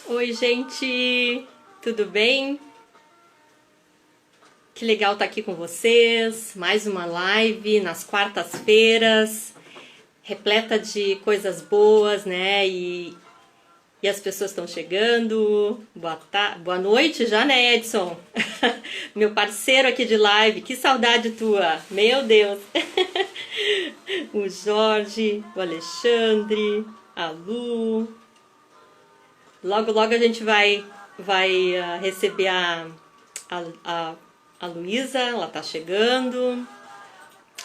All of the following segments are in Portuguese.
Oi, gente, tudo bem? Que legal estar aqui com vocês. Mais uma live nas quartas-feiras, repleta de coisas boas, né? E as pessoas estão chegando. Boa noite já, né, Edson? Meu parceiro aqui de live, que saudade tua, meu Deus! O Jorge, o Alexandre, a Lu. Logo, logo a gente vai receber a, a, a Luísa, ela tá chegando.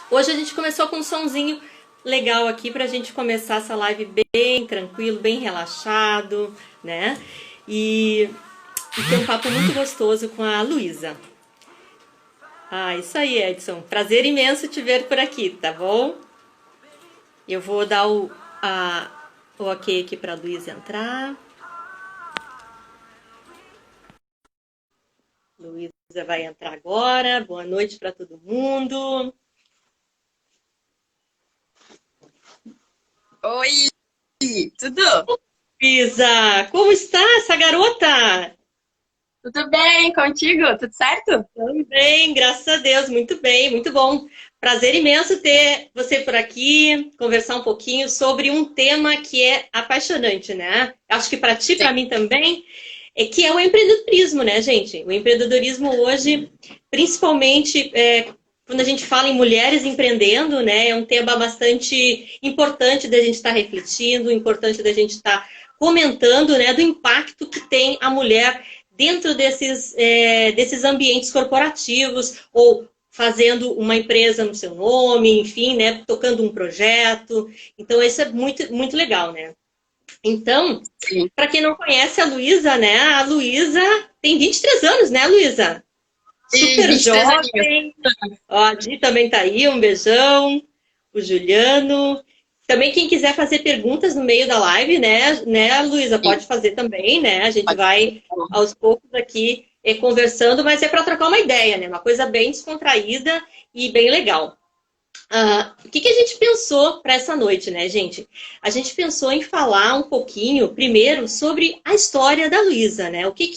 Hoje a gente começou com um sonzinho legal aqui pra gente começar essa live bem tranquilo, bem relaxado, né? E ter um papo muito gostoso com a Luísa. Ah, isso aí, Edson. Prazer imenso te ver por aqui, tá bom? Eu vou dar o ok aqui pra Luísa entrar. Luísa vai entrar agora. Boa noite para todo mundo. Oi, tudo? Luísa, como está essa garota? Tudo bem contigo? Tudo certo? Tudo bem, graças a Deus, muito bem, muito bom. Prazer imenso ter você por aqui, conversar um pouquinho sobre um tema que é apaixonante, né? Acho que para ti, Sim. para mim também, que é o empreendedorismo, né, gente? O empreendedorismo hoje, principalmente quando a gente fala em mulheres empreendendo, né, é um tema bastante importante da gente estar refletindo, importante da gente estar comentando, né, do impacto que tem a mulher dentro desses ambientes corporativos ou fazendo uma empresa no seu nome, enfim, né, tocando um projeto. Então, isso é muito, muito legal, né? Então, Sim. para quem não conhece a Luísa, né? A Luísa tem 23 anos, né, Luísa? E Super 23 aninhos. jovem. Ó, a Di também tá aí, um beijão. O Juliano. Também quem quiser fazer perguntas no meio da live, né, Luísa, Sim, pode fazer também, né? A gente pode vai aos poucos aqui conversando, mas é para trocar uma ideia, né? Uma coisa bem descontraída e bem legal. O que a gente pensou para essa noite, né, gente? A gente pensou em falar um pouquinho, primeiro, sobre a história da Luísa, né? O que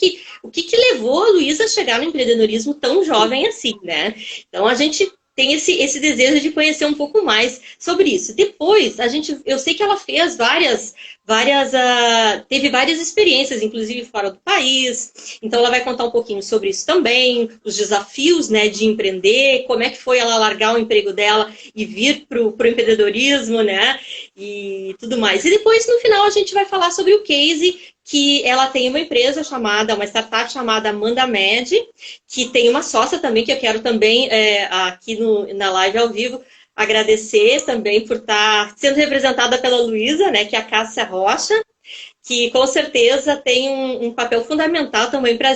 levou a Luísa a chegar no empreendedorismo tão jovem assim, né? Então, a gente tem esse desejo de conhecer um pouco mais sobre isso. Depois, eu sei que ela fez teve várias experiências, inclusive fora do país. Então, ela vai contar um pouquinho sobre isso também, os desafios, né, de empreender, como é que foi ela largar o emprego dela e vir para o empreendedorismo, né? E tudo mais. E depois, no final, a gente vai falar sobre o case que ela tem uma startup chamada Amanda Med, que tem uma sócia também, que eu quero também, aqui na live ao vivo, agradecer também por estar sendo representada pela Luísa, né, que é a Cássia Rocha, que com certeza tem um papel fundamental também para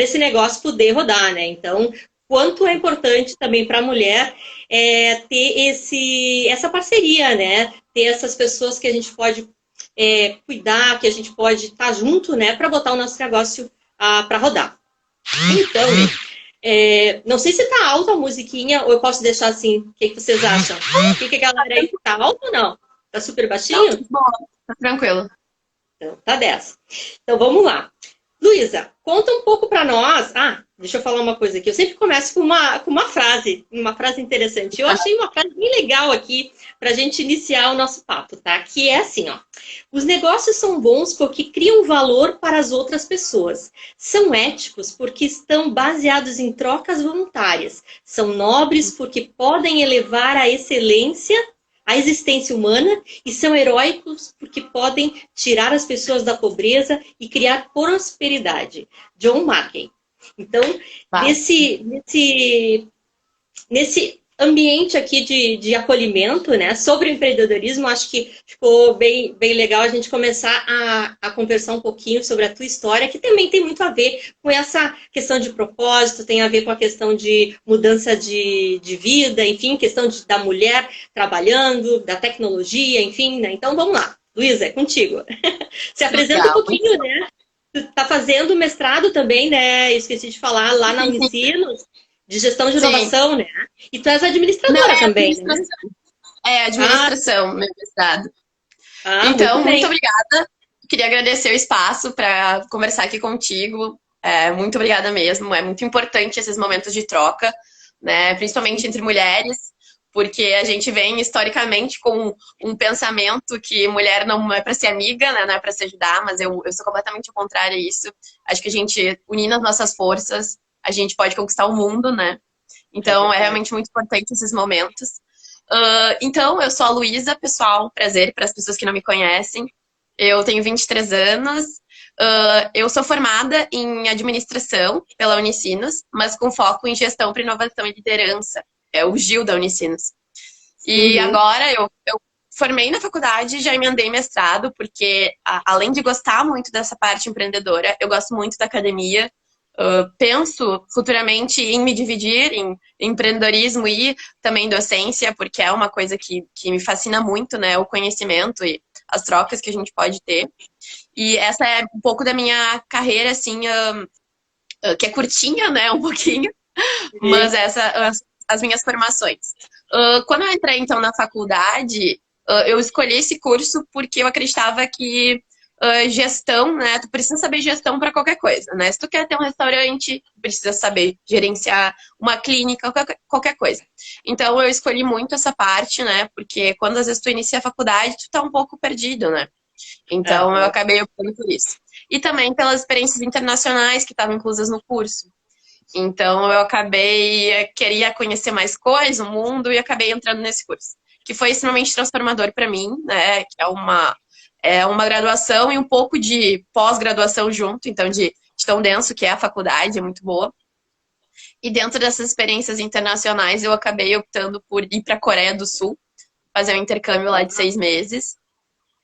esse negócio poder rodar, né? Então, quanto é importante também para a mulher ter essa parceria, né? Ter essas pessoas que a gente pode cuidar, que a gente pode estar junto, né? Para botar o nosso negócio para rodar. Então, não sei se tá alta a musiquinha ou eu posso deixar assim. O que vocês acham? O que a galera aí tá alto ou não? Tá super Não, baixinho? tudo bom, tá tranquilo. Então, tá 10. Então, vamos lá. Luísa, conta um pouco para nós. Deixa eu falar uma coisa aqui. Eu sempre começo com uma frase interessante. Eu Ah, achei uma frase bem legal aqui para a gente iniciar o nosso papo, tá? Que é assim, ó. Os negócios são bons porque criam valor para as outras pessoas. São éticos porque estão baseados em trocas voluntárias. São nobres porque podem elevar à excelência a existência humana e são heróicos porque podem tirar as pessoas da pobreza e criar prosperidade. John Mackey. Então, tá. nesse ambiente aqui de acolhimento, né, sobre o empreendedorismo, acho que ficou bem, bem legal a gente começar a conversar um pouquinho sobre a tua história, que também tem muito a ver com essa questão de propósito, tem a ver com a questão de mudança de vida, enfim, questão da mulher trabalhando, da tecnologia, enfim, né? Então, vamos lá. Luísa, é contigo. Se apresenta um Legal. pouquinho, né? Tu tá fazendo mestrado também, né? Esqueci de falar, lá na Sim, sim. Unicinos, de gestão de Sim. inovação, né? E tu és Não, administradora é também, né? administração. É Ah, administração, meu mestrado. muito Então, muito bem. obrigada. queria agradecer o espaço para conversar aqui contigo. Muito obrigada mesmo. É muito importante esses momentos de troca, né? Principalmente entre mulheres, porque a gente vem historicamente com um pensamento que mulher não é para ser amiga, né? Não é para se ajudar, mas eu sou completamente ao contrário a isso. Acho que a gente, unindo as nossas forças, a gente pode conquistar o mundo, né? Então, é realmente muito importante esses momentos. Então, eu sou a Luísa, pessoal, prazer para as pessoas que não me conhecem. Eu tenho 23 anos. Eu sou formada em administração pela Unicinos, mas com foco em gestão para inovação e liderança. É o GIL da Unicinos. E agora eu formei na faculdade e já emendei mestrado, porque além de gostar muito dessa parte empreendedora, eu gosto muito da academia. Penso futuramente em me dividir em empreendedorismo e também docência, porque é uma coisa que me fascina muito, né? O conhecimento e as trocas que a gente pode ter. E essa é um pouco da minha carreira, assim, que é curtinha, né? Um pouquinho, mas as minhas formações. Quando eu entrei, então, na faculdade, eu escolhi esse curso porque eu acreditava que gestão, né? Tu precisa saber gestão para qualquer coisa, né? Se tu quer ter um restaurante, tu precisa saber gerenciar uma clínica, qualquer coisa. Então, eu escolhi muito essa parte, né? Porque quando às vezes tu inicia a faculdade, tu tá um pouco perdido, né? Então, eu acabei optando por isso. E também pelas experiências internacionais que estavam inclusas no curso. Então, eu queria conhecer mais coisas, o mundo, e acabei entrando nesse curso. Que foi extremamente transformador para mim, né? Que é uma graduação e um pouco de pós-graduação junto, então, de tão denso que é a faculdade, é muito boa. E dentro dessas experiências internacionais, eu acabei optando por ir para a Coreia do Sul, fazer um intercâmbio lá de 6 meses,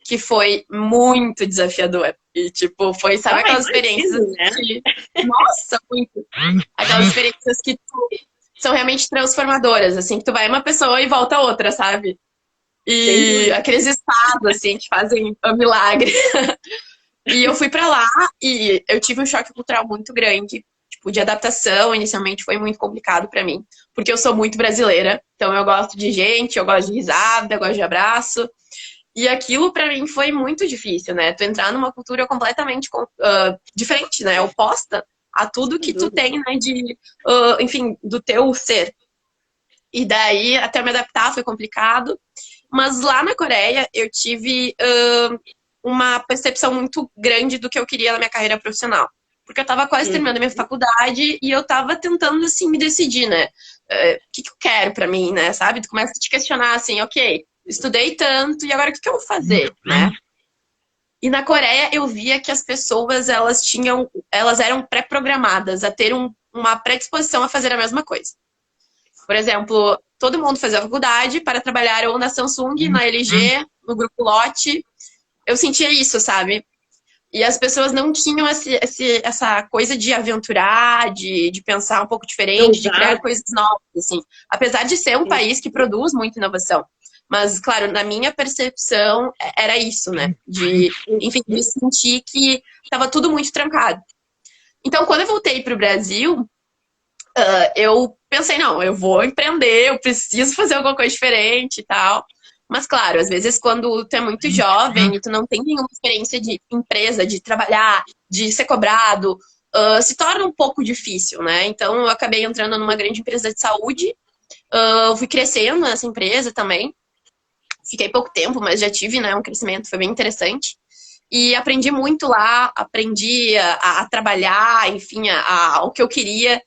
que foi muito desafiador. E, tipo, foi, sabe, aquelas experiências que... Nossa, muito! Aquelas experiências que são realmente transformadoras, assim, que tu vai uma pessoa e volta outra, sabe? E aqueles estados, assim, que fazem um milagre. E eu fui pra lá e eu tive um choque cultural muito grande. Tipo, de adaptação, inicialmente foi muito complicado pra mim. Porque eu sou muito brasileira. Então eu gosto de gente, eu gosto de risada, eu gosto de abraço. E aquilo pra mim foi muito difícil, né? Tu entrar numa cultura completamente diferente, né? Oposta a tudo que tu tem, né? Enfim, do teu ser. E daí, até me adaptar foi complicado. Mas lá na Coreia, eu tive uma percepção muito grande do que eu queria na minha carreira profissional. Porque eu tava quase terminando a minha faculdade e eu tava tentando, assim, me decidir, né? O que eu quero pra mim, né? Sabe? Tu começa a te questionar, assim, ok, estudei tanto, e agora o que eu vou fazer, né? E na Coreia eu via que as pessoas, elas eram pré-programadas a ter uma predisposição a fazer a mesma coisa. Por exemplo, todo mundo fazia faculdade para trabalhar ou na Samsung, na LG, no Grupo Lotte. Eu sentia isso, sabe? E as pessoas não tinham essa coisa de aventurar, de pensar um pouco diferente, de criar coisas novas, assim. Apesar de ser um país que produz muita inovação. Mas, claro, na minha percepção, era isso, né? Enfim, de sentir que estava tudo muito trancado. Então, quando eu voltei para o Brasil, eu pensei, não, eu vou empreender, eu preciso fazer alguma coisa diferente e tal. Mas, claro, às vezes quando tu é muito jovem e tu não tem nenhuma experiência de empresa, de trabalhar, de ser cobrado, se torna um pouco difícil, né? Então, eu acabei entrando numa grande empresa de saúde, fui crescendo nessa empresa também. Fiquei pouco tempo, mas já tive, né, um crescimento, foi bem interessante. E aprendi muito lá, aprendi a trabalhar, enfim, o que eu queria.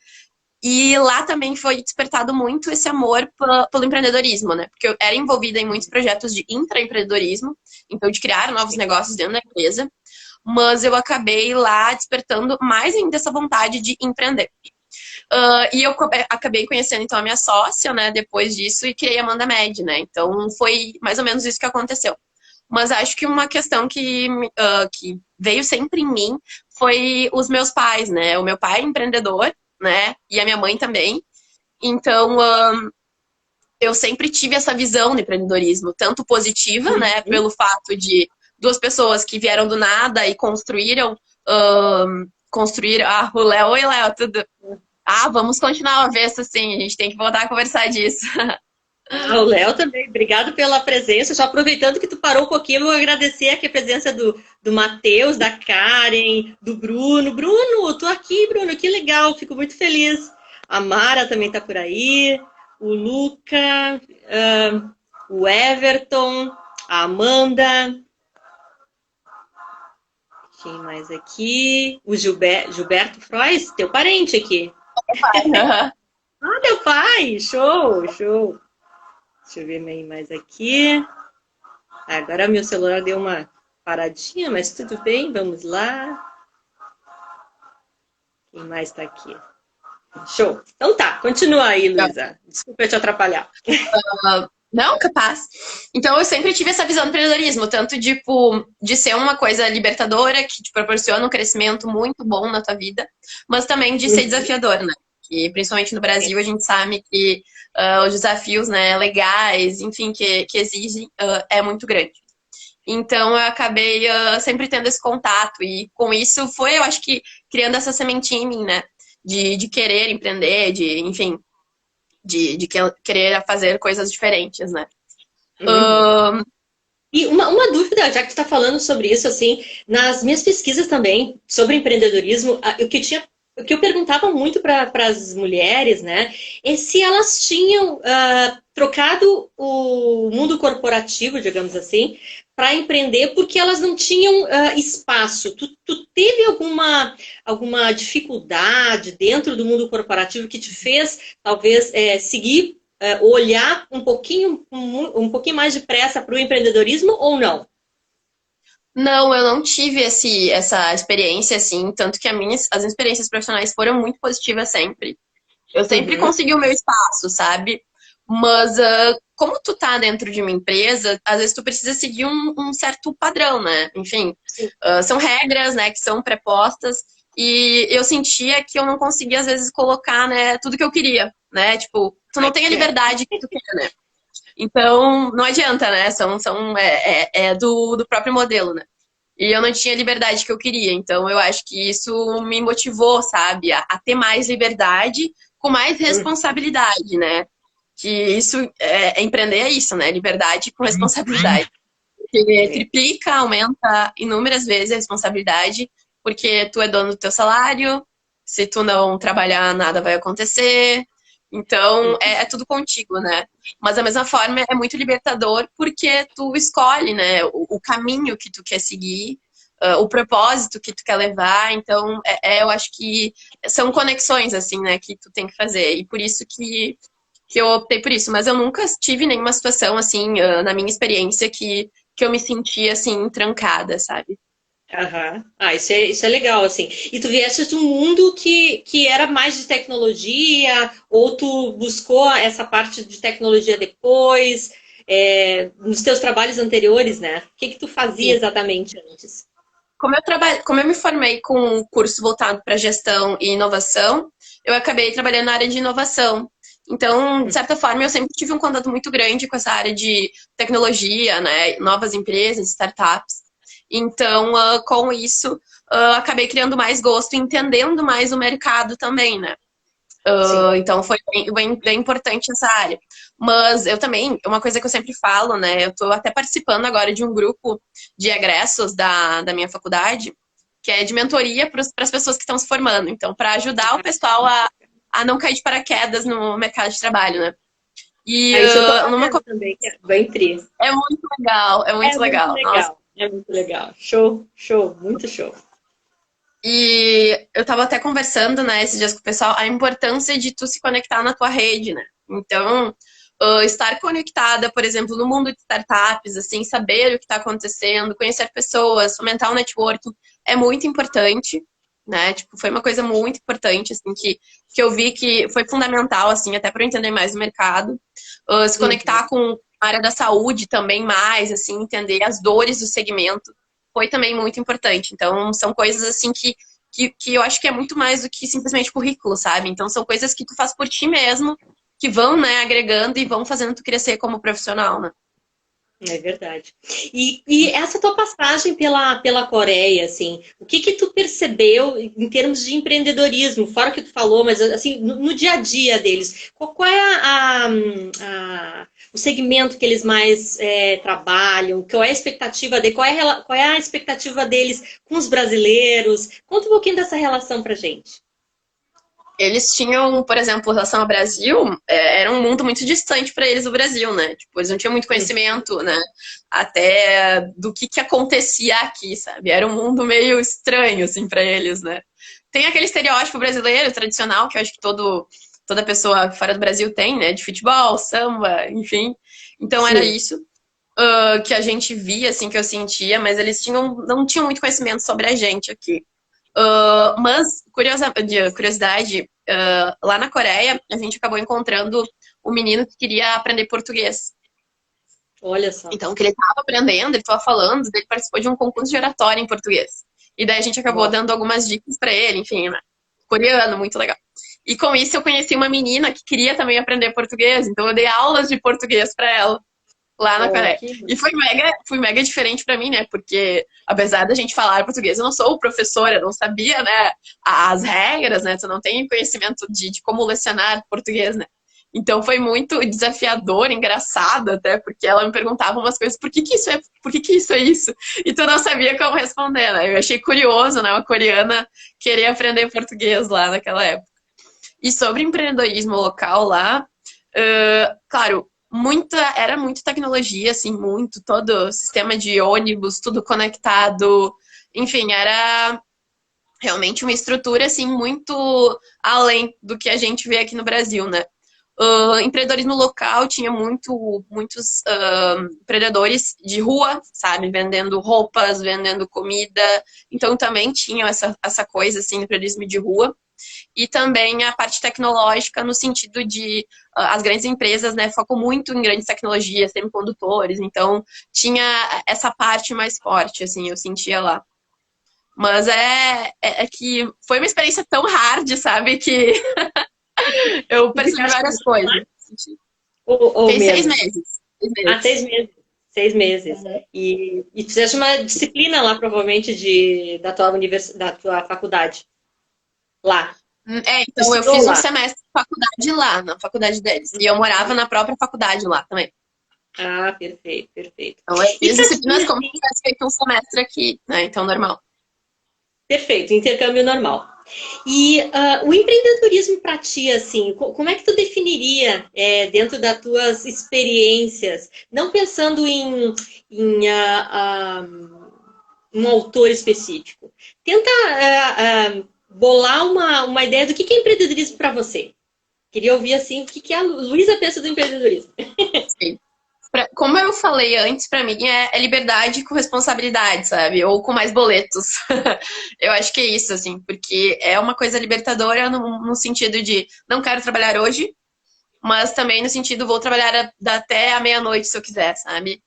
E lá também foi despertado muito esse amor pelo empreendedorismo, né? Porque eu era envolvida em muitos projetos de intraempreendedorismo, então de criar novos negócios dentro da empresa, mas eu acabei lá despertando mais ainda essa vontade de empreender. E eu acabei conhecendo, então, a minha sócia, né, depois disso, e criei a Amanda Med, né? Então, foi mais ou menos isso que aconteceu. Mas acho que uma questão que veio sempre em mim foi os meus pais, né? O meu pai é empreendedor, né? E a minha mãe também. Então, eu sempre tive essa visão do empreendedorismo, tanto positiva, né? Pelo fato de duas pessoas que vieram do nada e construíram... o Léo, oi, Léo, tudo... vamos continuar a ver isso sim, a gente tem que voltar a conversar disso. Ah, o Léo também, obrigado pela presença. Só aproveitando que tu parou um pouquinho, eu vou agradecer aqui a presença do Matheus, da Karen, do Bruno. Bruno, tô aqui, Bruno, que legal, fico muito feliz. A Mara também tá por aí, o Luca, o Everton, a Amanda, quem mais aqui? O Gilberto Frois, teu parente aqui. Ah, teu pai, show, show. Deixa eu ver mais aqui. Agora meu celular deu uma paradinha, mas tudo bem, vamos lá. Quem mais está aqui? Show. Então tá, continua aí, Luísa. Desculpa eu te atrapalhar. Não, capaz. Então, eu sempre tive essa visão do empreendedorismo, tanto tipo, de ser uma coisa libertadora, que te proporciona um crescimento muito bom na tua vida, mas também de ser desafiador, né? Que principalmente no Brasil a gente sabe que os desafios, né, legais, enfim, que exigem, é muito grande. Então, eu acabei sempre tendo esse contato, e com isso foi, eu acho que, criando essa sementinha em mim, né? De querer empreender, de, enfim, de querer fazer coisas diferentes, né? E uma dúvida, já que tu está falando sobre isso, assim, nas minhas pesquisas também sobre empreendedorismo, o que eu perguntava muito para as mulheres, né, é se elas tinham trocado o mundo corporativo, digamos assim, para empreender, porque elas não tinham espaço. Tu teve alguma dificuldade dentro do mundo corporativo que te fez, talvez, seguir olhar um pouquinho mais depressa para o empreendedorismo ou não? Não, eu não tive essa experiência, assim, tanto que as experiências profissionais foram muito positivas sempre. Eu sempre Uhum. consegui o meu espaço, sabe? Mas como tu tá dentro de uma empresa, às vezes tu precisa seguir um certo padrão, né? Enfim, são regras, né, que são prepostas, e eu sentia que eu não conseguia, às vezes, colocar, né, tudo que eu queria, né? Tipo, tu não tem a liberdade que tu quer, né? Então, não adianta, né? É do próprio modelo, né? E eu não tinha a liberdade que eu queria. Então, eu acho que isso me motivou, sabe? A ter mais liberdade com mais responsabilidade, né? Que isso, empreender é isso, né? Liberdade com responsabilidade. Porque triplica, aumenta inúmeras vezes a responsabilidade, porque tu é dono do teu salário, se tu não trabalhar, nada vai acontecer. Então, é tudo contigo, né? Mas da mesma forma, é muito libertador porque tu escolhe, né, o caminho que tu quer seguir, o propósito que tu quer levar. Então, eu acho que são conexões, assim, né, que tu tem que fazer. E por isso que eu optei por isso. Mas eu nunca tive nenhuma situação, assim, na minha experiência, que eu me sentia, assim, trancada, sabe? Aham. Ah, isso é legal, assim. E tu vieste de um mundo que era mais de tecnologia, ou tu buscou essa parte de tecnologia depois, nos teus trabalhos anteriores, né? O que tu fazia Sim. exatamente antes? Como eu me formei com um curso voltado para gestão e inovação, eu acabei trabalhando na área de inovação. Então, de certa forma, eu sempre tive um contato muito grande com essa área de tecnologia, né, novas empresas, startups. Então, com isso, acabei criando mais gosto, entendendo mais o mercado também, né? Sim. Então foi bem importante essa área. Mas eu também, uma coisa que eu sempre falo, né? Eu estou até participando agora de um grupo de egressos da minha faculdade, que é de mentoria para as pessoas que estão se formando. Então, para ajudar o pessoal a não cair de paraquedas no mercado de trabalho, né? E É isso eu tô numa fazendo também, que é bem tri. é muito legal, é É muito muito legal. Nossa. legal, é muito legal. Show, show, muito show. E eu tava até conversando, né, esses dias com o pessoal, a importância de tu se conectar na tua rede, né? Então, estar conectada, por exemplo, no mundo de startups, assim, saber o que está acontecendo, conhecer pessoas, fomentar o networking, é muito importante, né? Tipo, foi uma coisa muito importante, assim, que eu vi que foi fundamental, assim, até para eu entender mais o mercado. Se Uhum. conectar com a área da saúde também mais, assim, entender as dores do segmento foi também muito importante. Então, são coisas assim que eu acho que é muito mais do que simplesmente currículo, sabe? Então, são coisas que tu faz por ti mesmo, que vão, né, agregando e vão fazendo tu crescer como profissional, né? É verdade. E essa tua passagem pela Coreia, assim, o que tu percebeu em termos de empreendedorismo, fora o que tu falou, mas assim, no dia a dia deles, qual é o segmento que eles mais trabalham, qual é a expectativa dele, qual é a expectativa deles com os brasileiros? Conta um pouquinho dessa relação pra gente. Eles tinham, por exemplo, em relação ao Brasil, era um mundo muito distante para eles o Brasil, né? Tipo, eles não tinham muito conhecimento, né? Até do que acontecia aqui, sabe? Era um mundo meio estranho, assim, para eles, né? Tem aquele estereótipo brasileiro tradicional que eu acho que toda pessoa fora do Brasil tem, né? De futebol, samba, enfim. Então era Sim. isso que a gente via, assim, que eu sentia, mas eles não tinham muito conhecimento sobre a gente aqui. Mas, curiosidade, lá na Coreia, a gente acabou encontrando um menino que queria aprender português. Olha só. Então, que ele estava aprendendo, ele estava falando, ele participou de um concurso de oratória em português. E daí a gente acabou Ó. dando algumas dicas para ele, enfim, né? Coreano, muito legal. E com isso eu conheci uma menina que queria também aprender português, então eu dei aulas de português para ela lá na Ó, Coreia. que... E foi mega diferente para mim, né? Porque apesar da gente falar português, eu não sou professora, eu não sabia, né, as regras, né? Tu não tem conhecimento de como lecionar português, né? Então foi muito desafiador, engraçado até, porque ela me perguntava umas coisas, por que isso é isso? E tu não sabia como responder, né? Eu achei curioso, né, uma coreana querer aprender português lá naquela época. E sobre empreendedorismo local lá, claro, era muito tecnologia, assim, muito, todo sistema de ônibus, tudo conectado. Enfim, era realmente uma estrutura, assim, muito além do que a gente vê aqui no Brasil, né? Empreendedorismo local tinha muitos empreendedores de rua, sabe? Vendendo roupas, vendendo comida. Então também tinham essa coisa, assim, empreendedorismo de rua e também a parte tecnológica no sentido de as grandes empresas, né, focam muito em grandes tecnologias, semicondutores, então tinha essa parte mais forte, assim, eu sentia lá. Mas é que foi uma experiência tão hard, sabe, que eu Tu percebi ficaste várias coisas. ou Fiquei menos? 6 meses. 6 meses. 6 meses. 6 meses. E tu fizeste uma disciplina lá, provavelmente, da tua faculdade. Lá. Tu Então eu estudou fiz um lá. semestre de faculdade lá, na faculdade deles. E eu morava na própria faculdade lá também. Ah, perfeito, perfeito. Então eu E fiz pra disciplinas ti, como se tivesse feito um semestre aqui, né? Então normal. perfeito, intercâmbio normal. E o empreendedorismo para ti, assim, como é que tu definiria dentro das tuas experiências? Não pensando em um autor específico. Tenta bolar uma ideia do que é empreendedorismo para você. Queria ouvir assim o que a Luísa pensa do empreendedorismo. Sim. Como eu falei antes, pra mim é liberdade com responsabilidade, sabe? Ou com mais boletos. Eu acho que é isso, assim, porque é uma coisa libertadora no sentido de não quero trabalhar hoje, mas também no sentido vou trabalhar até a meia-noite se eu quiser, sabe?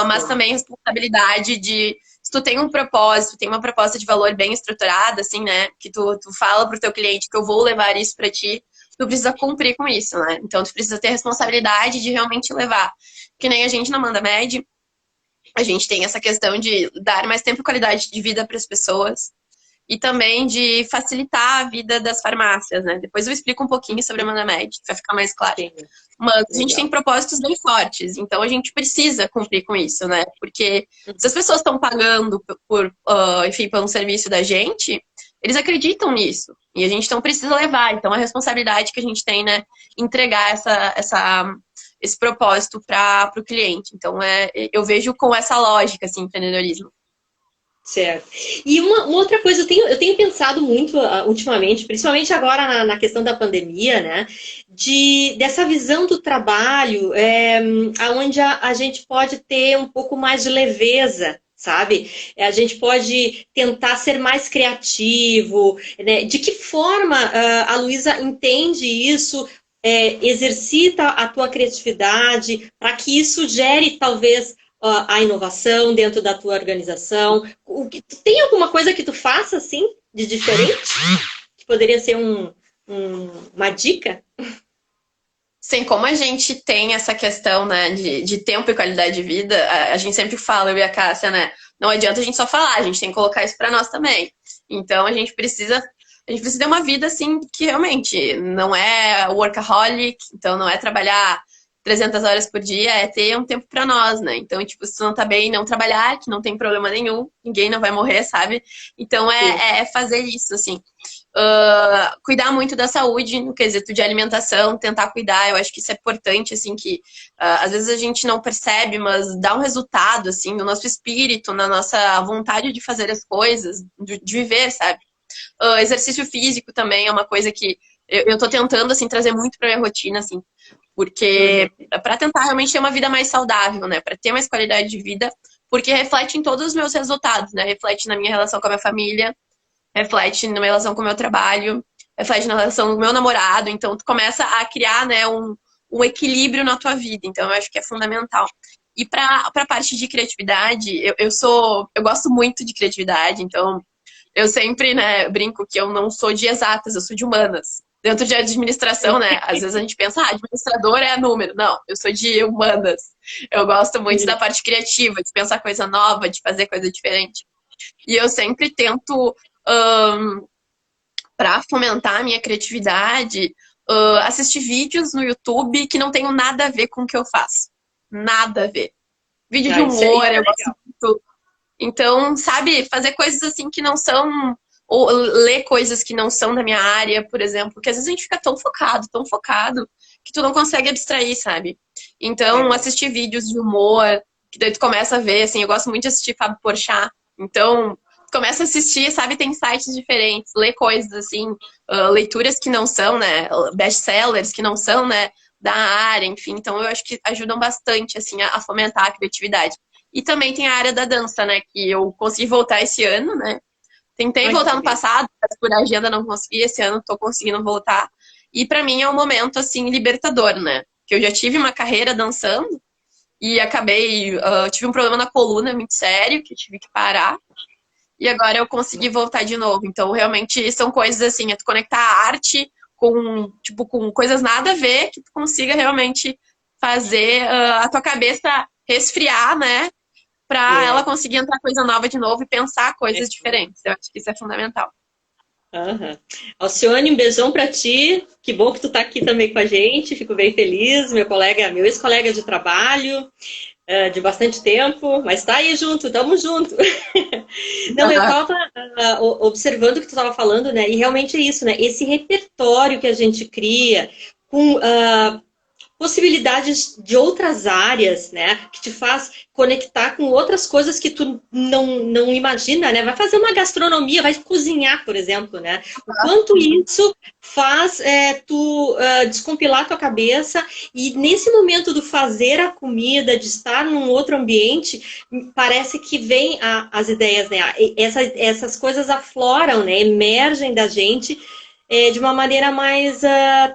Mas também responsabilidade de se tu tem um propósito, tem uma proposta de valor bem estruturada, assim, né? Que tu fala pro teu cliente que eu vou levar isso pra ti, tu precisa cumprir com isso, né? Então tu precisa ter a responsabilidade de realmente levar. Que nem a gente na Manda Med, a gente tem essa questão de dar mais tempo e qualidade de vida para as pessoas e também de facilitar a vida das farmácias, né? Depois eu explico um pouquinho sobre a Manda Med, vai ficar mais claro. Sim, Mas a gente tem legal. propósitos bem fortes, então a gente precisa cumprir com isso, né? Porque se as pessoas estão pagando enfim, por um serviço da gente, eles acreditam nisso. E a gente então precisa levar. Então a responsabilidade que a gente tem, né? Entregar esse propósito para o cliente. Então eu vejo com essa lógica, assim, empreendedorismo. Certo. E uma outra coisa, eu tenho pensado muito ultimamente, principalmente agora na questão da pandemia, né? Dessa visão do trabalho, onde a gente pode ter um pouco mais de leveza, sabe? A gente pode tentar ser mais criativo, né? De que forma a Luísa entende isso? Exercita a tua criatividade para que isso gere talvez a inovação dentro da tua organização. Tem alguma coisa que tu faça assim de diferente? Que poderia ser uma dica? Sim, como a gente tem essa questão, né, de tempo e qualidade de vida, a gente sempre fala, eu e a Cássia, né, não adianta a gente só falar, a gente tem que colocar isso pra nós também. Então a gente precisa ter uma vida, assim, que realmente não é workaholic, então não é trabalhar 300 horas por dia, é ter um tempo pra nós, né? Então, tipo, se tu não tá bem, não trabalhar, que não tem problema nenhum, ninguém não vai morrer, sabe? Então Sim. é fazer isso, assim. Cuidar muito da saúde no quesito de alimentação, tentar cuidar, eu acho que isso é importante, assim, que às vezes a gente não percebe, mas dá um resultado, assim, no nosso espírito, na nossa vontade de fazer as coisas, de viver, sabe? Exercício físico também é uma coisa que eu tô tentando, assim, trazer muito pra minha rotina, assim, porque Uhum. para tentar realmente ter uma vida mais saudável, né? Para ter mais qualidade de vida, porque reflete em todos os meus resultados, né? Reflete na minha relação com a minha família, reflete na minha relação com o meu trabalho, reflete na relação do meu namorado. Então, tu começa a criar, né, um equilíbrio na tua vida. Então, eu acho que é fundamental. E para a parte de criatividade, eu gosto muito de criatividade, então eu sempre, né, brinco que eu não sou de exatas, eu sou de humanas. Dentro de administração, né, às vezes a gente pensa, administrador é número. Não, eu sou de humanas. Eu gosto muito da parte criativa, de pensar coisa nova, de fazer coisa diferente. E eu sempre tento, para fomentar a minha criatividade, assistir vídeos no YouTube que não tenham nada a ver com o que eu faço. Nada a ver. Vídeo de Isso humor, é eu gosto legal. muito. Então, sabe, fazer coisas assim que não são, ou ler coisas que não são da minha área, por exemplo, porque às vezes a gente fica tão focado, que tu não consegue abstrair, sabe? Então, Uhum. assistir vídeos de humor, que daí tu começa a ver, assim, eu gosto muito de assistir Fábio Porchat, então, tu começa a assistir, sabe, tem sites diferentes, ler coisas assim, leituras que não são, né, best-sellers que não são, né, da área, enfim, então eu acho que ajudam bastante, assim, a fomentar a criatividade. E também tem a área da dança, né? Que eu consegui voltar esse ano, né? Tentei Ai, que voltar no beleza. passado, mas por agenda não consegui. Esse ano tô conseguindo voltar. E pra mim é um momento, assim, libertador, né? Que eu já tive uma carreira dançando e acabei... tive um problema na coluna muito sério, que eu tive que parar. E agora eu consegui voltar de novo. Então, realmente, são coisas assim, é tu conectar a arte com, tipo, com coisas nada a ver, que tu consiga realmente fazer a tua cabeça resfriar, né? Para ela É, conseguir entrar coisa nova de novo e pensar é. coisas diferentes. Eu acho que isso é fundamental. Aham. Alcione, um beijão pra ti. Que bom que tu tá aqui também com a gente. Fico bem feliz. Meu colega, meu ex-colega de trabalho, de bastante tempo, mas tá aí junto, tamo junto. Não, eu tava observando o que tu tava falando, né? E realmente é isso, né? Esse repertório que a gente cria com possibilidades de outras áreas, né? Que te faz conectar com outras coisas que tu não imagina, né? Vai fazer uma gastronomia, vai cozinhar, por exemplo, né? O quanto isso faz tu descompilar tua cabeça e nesse momento do fazer a comida, de estar num outro ambiente, parece que vem as ideias, né? Essas coisas afloram, né? Emergem da gente de uma maneira mais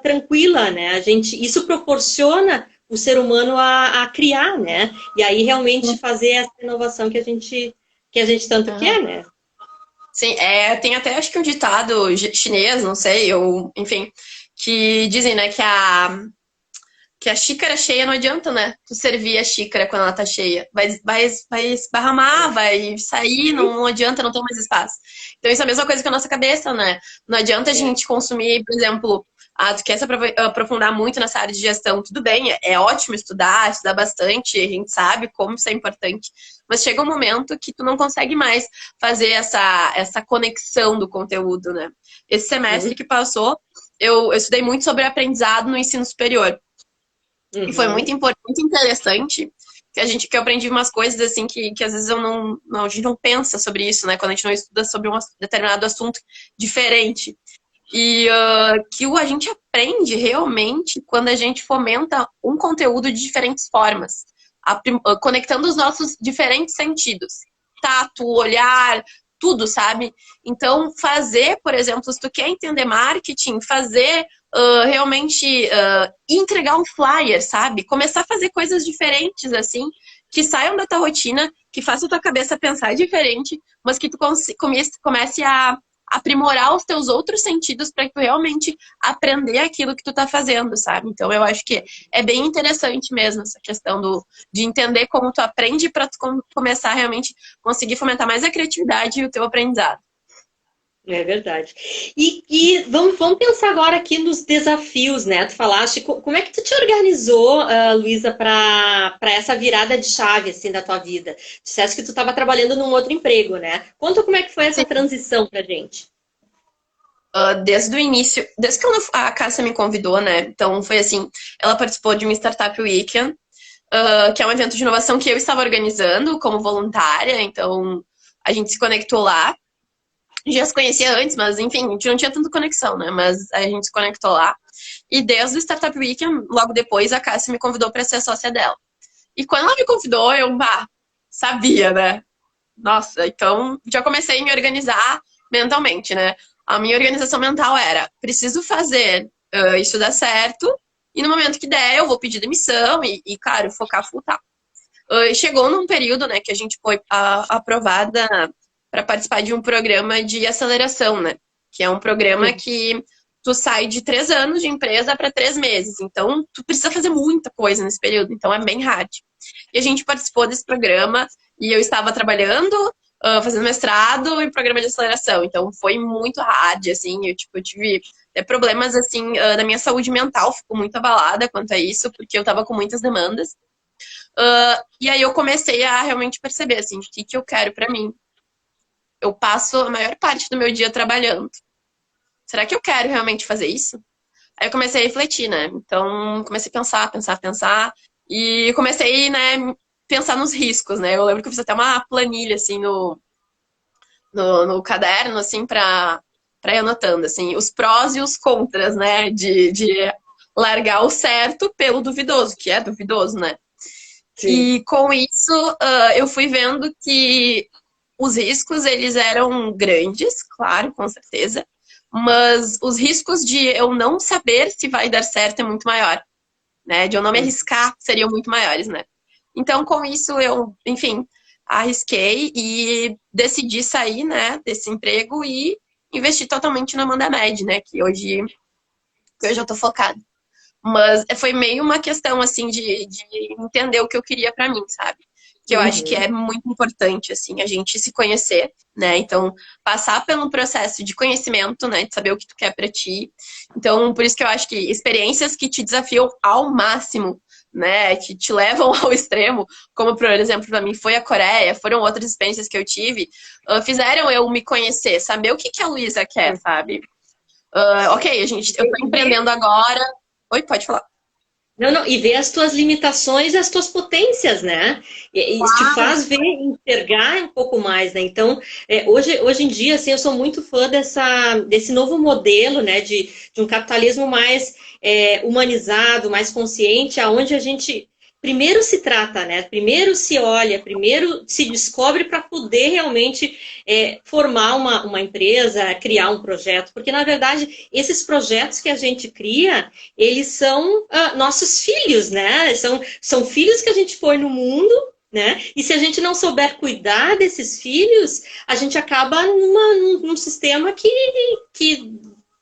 tranquila, né? Isso proporciona o ser humano a criar, né? E aí realmente fazer essa inovação que a gente tanto Uhum. quer, né? Sim, tem até acho que um ditado chinês, não sei, ou enfim, que dizem, né, que a xícara cheia não adianta, né? Tu servir a xícara quando ela tá cheia. Vai esparramar, vai sair, não adianta, não tem mais espaço. Então isso é a mesma coisa que a nossa cabeça, né? Não adianta a É. gente consumir, por exemplo, tu quer se aprofundar muito nessa área de gestão, tudo bem, é ótimo estudar bastante, a gente sabe como isso é importante. Mas chega um momento que tu não consegue mais fazer essa conexão do conteúdo, né? Esse semestre que passou, eu estudei muito sobre aprendizado no ensino superior. E foi muito Uhum. importante, muito interessante que eu aprendi umas coisas assim que às vezes a gente não pensa sobre isso, né? Quando a gente não estuda sobre um determinado assunto diferente. E que a gente aprende realmente quando a gente fomenta um conteúdo de diferentes formas, conectando os nossos diferentes sentidos. Tato, olhar, tudo, sabe? Então, fazer, por exemplo, se tu quer entender marketing, fazer realmente entregar um flyer, sabe? Começar a fazer coisas diferentes, assim, que saiam da tua rotina, que façam a tua cabeça pensar diferente, mas que tu comece a aprimorar os teus outros sentidos para tu realmente aprender aquilo que tu tá fazendo, sabe? Então eu acho que é bem interessante mesmo essa questão de entender como tu aprende para tu começar a realmente conseguir fomentar mais a criatividade e o teu aprendizado. É verdade. E vamos pensar agora aqui nos desafios, né? Tu falaste, como é que tu te organizou, Luísa, para essa virada de chave, assim, da tua vida? Disseste que tu estava trabalhando num outro emprego, né? Conta como é que foi essa transição pra gente. Desde o início, desde que a Cássia me convidou, né? Então foi assim, ela participou de uma Startup Weekend, que é um evento de inovação que eu estava organizando como voluntária, então a gente se conectou lá. Já se conhecia antes, mas enfim, a gente não tinha tanta conexão, né? Mas a gente se conectou lá. E desde o Startup Weekend, logo depois, a Cássia me convidou para ser sócia dela. E quando ela me convidou, eu, sabia, né? Nossa, então já comecei a me organizar mentalmente, né? A minha organização mental era, preciso fazer isso dar certo, e no momento que der, eu vou pedir demissão claro, focar full time. Chegou num período, né, que a gente foi aprovada para participar de um programa de aceleração, né? Que é um programa que tu sai de 3 anos de empresa para 3 meses. Então, tu precisa fazer muita coisa nesse período. Então, é bem hard. E a gente participou desse programa e eu estava trabalhando, fazendo mestrado em programa de aceleração. Então, foi muito hard, assim. Eu tive problemas, assim, na minha saúde mental. Ficou muito abalada quanto a isso, porque eu estava com muitas demandas. E aí eu comecei a realmente perceber, assim, o que eu quero para mim. Eu passo a maior parte do meu dia trabalhando. Será que eu quero realmente fazer isso? Aí eu comecei a refletir, né? Então, comecei a pensar. E comecei, né, pensar nos riscos, né? Eu lembro que eu fiz até uma planilha, assim, no caderno, assim, pra ir anotando, assim, os prós e os contras, né? De largar o certo pelo duvidoso, que é duvidoso, né? Sim. E com isso, eu fui vendo que os riscos, eles eram grandes, claro, com certeza, mas os riscos de eu não saber se vai dar certo é muito maior, né? De eu não me arriscar seriam muito maiores, né? Então, com isso, eu, enfim, arrisquei e decidi sair, né, desse emprego e investir totalmente na Amanda Med, né? Que hoje eu tô focada. Mas foi meio uma questão, assim, de entender o que eu queria pra mim, sabe? Que eu acho que é muito importante, assim, a gente se conhecer, né? Então, passar pelo processo de conhecimento, né? De saber o que tu quer pra ti. Então, por isso que eu acho que experiências que te desafiam ao máximo, né? Que te levam ao extremo, como, por exemplo, pra mim foi a Coreia, foram outras experiências que eu tive, fizeram eu me conhecer, saber o que a Luísa quer, sabe? Ok, eu tô empreendendo agora. Oi, pode falar. Não, e ver as tuas limitações e as tuas potências, né? Isso te faz ver, enxergar um pouco mais, né? Então, hoje em dia, assim, eu sou muito fã desse novo modelo, né? De um capitalismo mais humanizado, mais consciente, aonde a gente primeiro se trata, né? Primeiro se olha, primeiro se descobre para poder realmente formar uma empresa, criar um projeto. Porque, na verdade, esses projetos que a gente cria, eles são nossos filhos, né? São filhos que a gente põe no mundo, né? E se a gente não souber cuidar desses filhos, a gente acaba num sistema que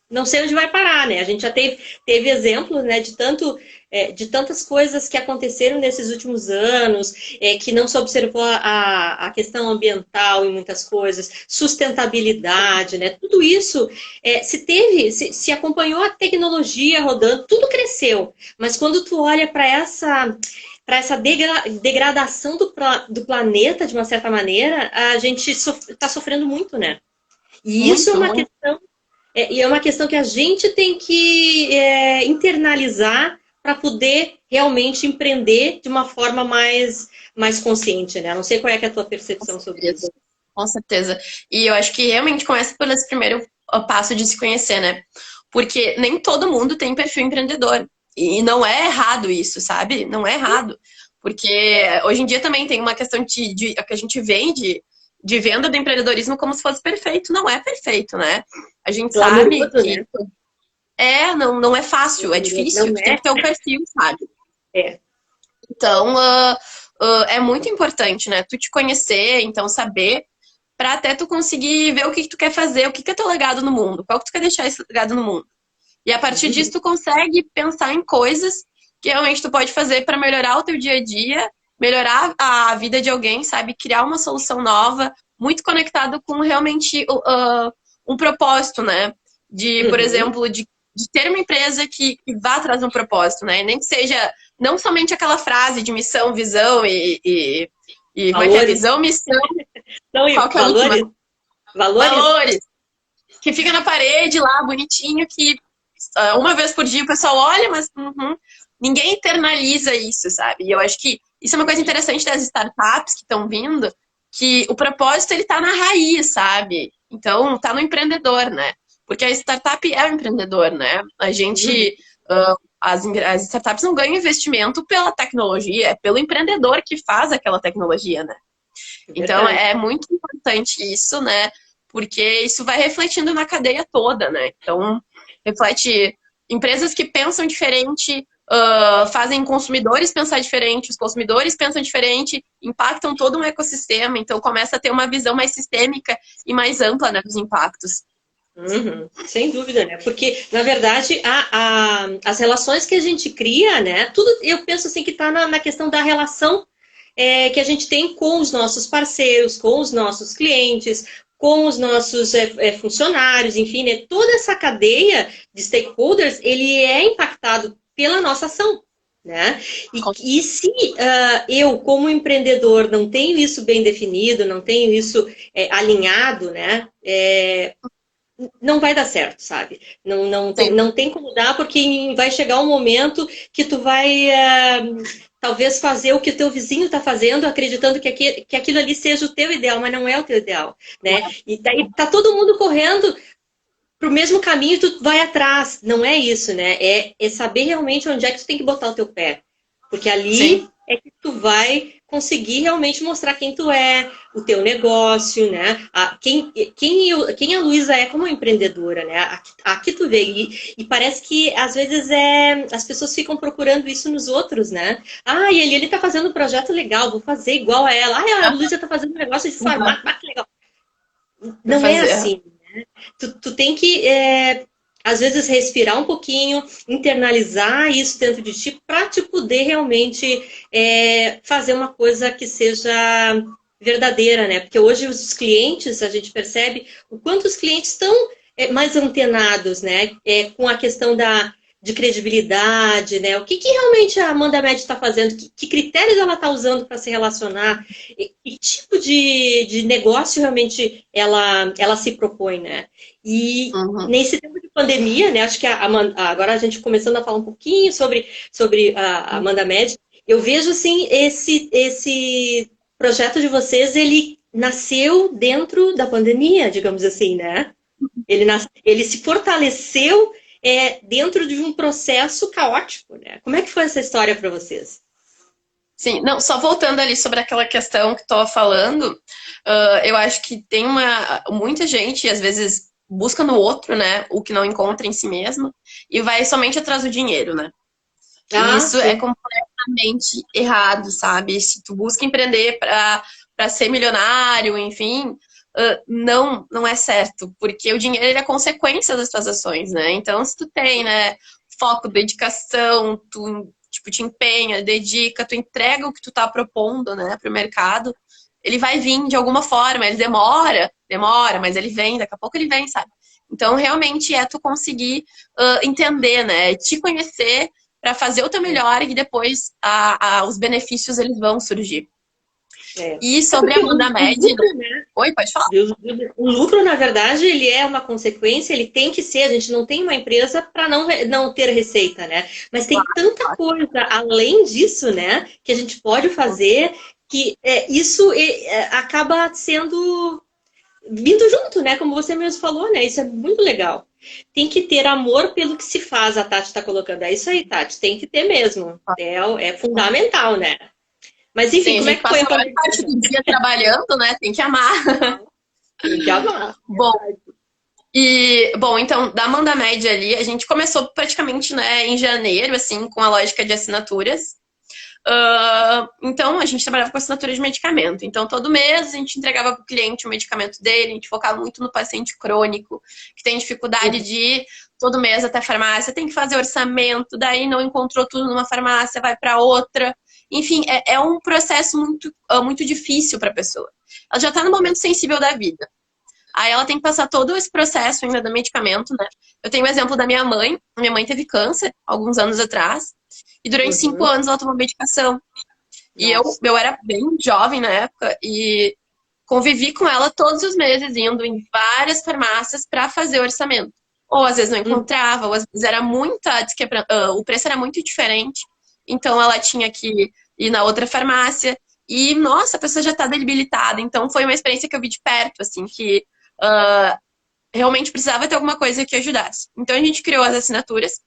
não sei onde vai parar, né? A gente já teve exemplos, né, de tantas coisas que aconteceram nesses últimos anos, que não se observou a questão ambiental em muitas coisas, sustentabilidade, né? Tudo isso se acompanhou a tecnologia rodando, tudo cresceu. Mas quando tu olha para essa degradação do planeta, de uma certa maneira, a gente está sofrendo muito, né? E isso é uma questão. E é uma questão que a gente tem que internalizar para poder realmente empreender de uma forma mais consciente, né? Não sei qual é a tua percepção sobre isso. Com certeza. E eu acho que realmente começa por esse primeiro passo de se conhecer, né? Porque nem todo mundo tem perfil empreendedor. E não é errado isso, sabe? Não é errado. Porque hoje em dia também tem uma questão que a gente vende de venda do empreendedorismo como se fosse perfeito. Não é perfeito, né? A gente sabe que... Né? Não é fácil, é difícil. Tu tem que ter um perfil, sabe? Então, é muito importante, né? Tu te conhecer, então saber para até tu conseguir ver o que tu quer fazer, o que é teu legado no mundo, qual que tu quer deixar esse legado no mundo. E a partir disso, tu consegue pensar em coisas que realmente tu pode fazer para melhorar o teu dia a dia, melhorar a vida de alguém, sabe? Criar uma solução nova, muito conectado com realmente um propósito, né? De, por exemplo, de ter uma empresa que vá atrás de um propósito, né? Nem que seja, não somente aquela frase de missão, visão e como é que é? Visão, missão. Não, Qual que é valores? Valores. Que fica na parede lá, bonitinho, que uma vez por dia o pessoal olha, mas ninguém internaliza isso, sabe? E eu acho que isso é uma coisa interessante das startups que estão vindo, que o propósito, ele tá na raiz, sabe? Então, tá no empreendedor, né? Porque a startup é o empreendedor, né? A gente... as startups não ganham investimento pela tecnologia, é pelo empreendedor que faz aquela tecnologia, né? Então, é muito importante isso, né? Porque isso vai refletindo na cadeia toda, né? Então, reflete empresas que pensam diferente, fazem consumidores pensar diferente, os consumidores pensam diferente, impactam todo um ecossistema, então começa a ter uma visão mais sistêmica e mais ampla, né, dos impactos. Sem dúvida, né? Porque, na verdade, as relações que a gente cria, né? Tudo, eu penso assim que está na questão da relação que a gente tem com os nossos parceiros, com os nossos clientes, com os nossos funcionários, enfim, né? Toda essa cadeia de stakeholders, ele é impactado pela nossa ação, né? E se eu, como empreendedor, não tenho isso bem definido, não tenho isso alinhado, né? Não vai dar certo, sabe? Não tem como dar, porque vai chegar um momento que tu vai talvez fazer o que o teu vizinho está fazendo, acreditando que aquilo ali seja o teu ideal, mas não é o teu ideal, né? E daí tá todo mundo correndo pro mesmo caminho e tu vai atrás. Não é isso, né? É saber realmente onde é que tu tem que botar o teu pé. Porque ali é que tu vai conseguir realmente mostrar quem tu é, o teu negócio, né? Quem a Luísa é como empreendedora, né? Aqui tu vê. E parece que, às vezes, as pessoas ficam procurando isso nos outros, né? E ele tá fazendo um projeto legal, vou fazer igual a ela. A Luísa tá fazendo um negócio de farmácia, que legal. Não é assim, né? Tu tem que... às vezes respirar um pouquinho, internalizar isso dentro de ti para te poder realmente fazer uma coisa que seja verdadeira, né? Porque hoje os clientes, a gente percebe o quanto os clientes estão mais antenados, né? Com a questão de credibilidade, né? O que realmente a Amanda Med está fazendo? Que critérios ela está usando para se relacionar? Que tipo de negócio realmente ela se propõe, né? E nesse tempo de pandemia, né? Acho que agora a gente começando a falar um pouquinho sobre a Amanda Med, eu vejo assim esse projeto de vocês, ele nasceu dentro da pandemia, digamos assim, né? Ele se fortaleceu dentro de um processo caótico, né? Como é que foi essa história para vocês? Sim, não, só voltando ali sobre aquela questão que tu estava falando, eu acho que tem muita gente, às vezes, busca no outro, né, o que não encontra em si mesmo, e vai somente atrás do dinheiro, né? E isso é completamente errado, sabe? Se tu busca empreender para ser milionário, enfim, não é certo, porque o dinheiro ele é consequência das tuas ações, né? Então, se tu tem, né, foco, dedicação, tu te empenha, dedica, tu entrega o que tu tá propondo, né, pro mercado, ele vai vir de alguma forma, ele demora, mas ele vem, daqui a pouco ele vem, sabe? Então, realmente é tu conseguir entender, né, te conhecer para fazer o teu melhor e depois os benefícios eles vão surgir. E sobre a Amanda Med... Né? Oi, pode falar. O lucro, na verdade, ele é uma consequência, ele tem que ser, a gente não tem uma empresa para não ter receita, né? Mas tem tanta coisa além disso, né, que a gente pode fazer, que isso acaba sendo vindo junto, né? Como você mesmo falou, né? Isso é muito legal. Tem que ter amor pelo que se faz, a Tati está colocando. É isso aí, Tati, tem que ter mesmo. É fundamental, né? Mas enfim, sim, como é que foi a parte do dia trabalhando, né? Tem que amar. Tem que amar. Bom, então, da Amanda Med ali, a gente começou praticamente, né, em janeiro, assim, com a lógica de assinaturas. Então, a gente trabalhava com assinatura de medicamento. Então, todo mês a gente entregava para o cliente o medicamento dele, a gente focava muito no paciente crônico, que tem dificuldade de ir todo mês até a farmácia, tem que fazer orçamento, daí não encontrou tudo numa farmácia, vai para outra. Enfim, é um processo muito difícil para a pessoa. Ela já está no momento sensível da vida. Aí ela tem que passar todo esse processo ainda do medicamento, né? Eu tenho o exemplo da minha mãe. Minha mãe teve câncer alguns anos atrás. E durante 5 anos ela tomou medicação. E eu era bem jovem na época. E convivi com ela todos os meses, indo em várias farmácias para fazer orçamento. Ou às vezes não encontrava, ou às vezes era o preço era muito diferente. Então ela tinha que ir na outra farmácia. E, nossa, a pessoa já está debilitada. Então foi uma experiência que eu vi de perto, assim, que realmente precisava ter alguma coisa que ajudasse. Então a gente criou as assinaturas.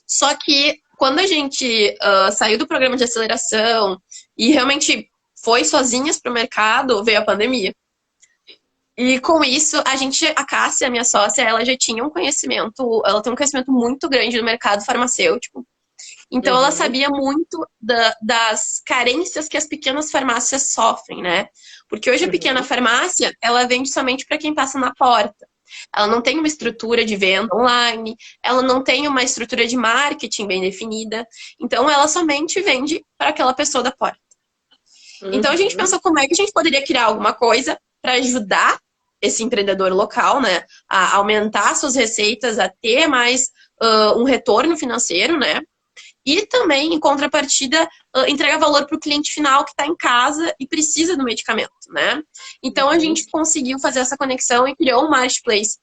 Só que quando a gente saiu do programa de aceleração e realmente foi sozinhas para o mercado, veio a pandemia. E com isso, a Cássia, minha sócia, ela já tinha ela tem um conhecimento muito grande no mercado farmacêutico. Então, ela sabia muito das carências que as pequenas farmácias sofrem, né? Porque hoje a pequena farmácia, ela vende somente para quem passa na porta. Ela não tem uma estrutura de venda online, ela não tem uma estrutura de marketing bem definida. Então, ela somente vende para aquela pessoa da porta. Então, a gente pensou como é que a gente poderia criar alguma coisa para ajudar esse empreendedor local, né? A aumentar suas receitas, a ter mais um retorno financeiro, né? E também, em contrapartida, entregar valor para o cliente final que está em casa e precisa do medicamento, né? Então, a gente conseguiu fazer essa conexão e criou um marketplace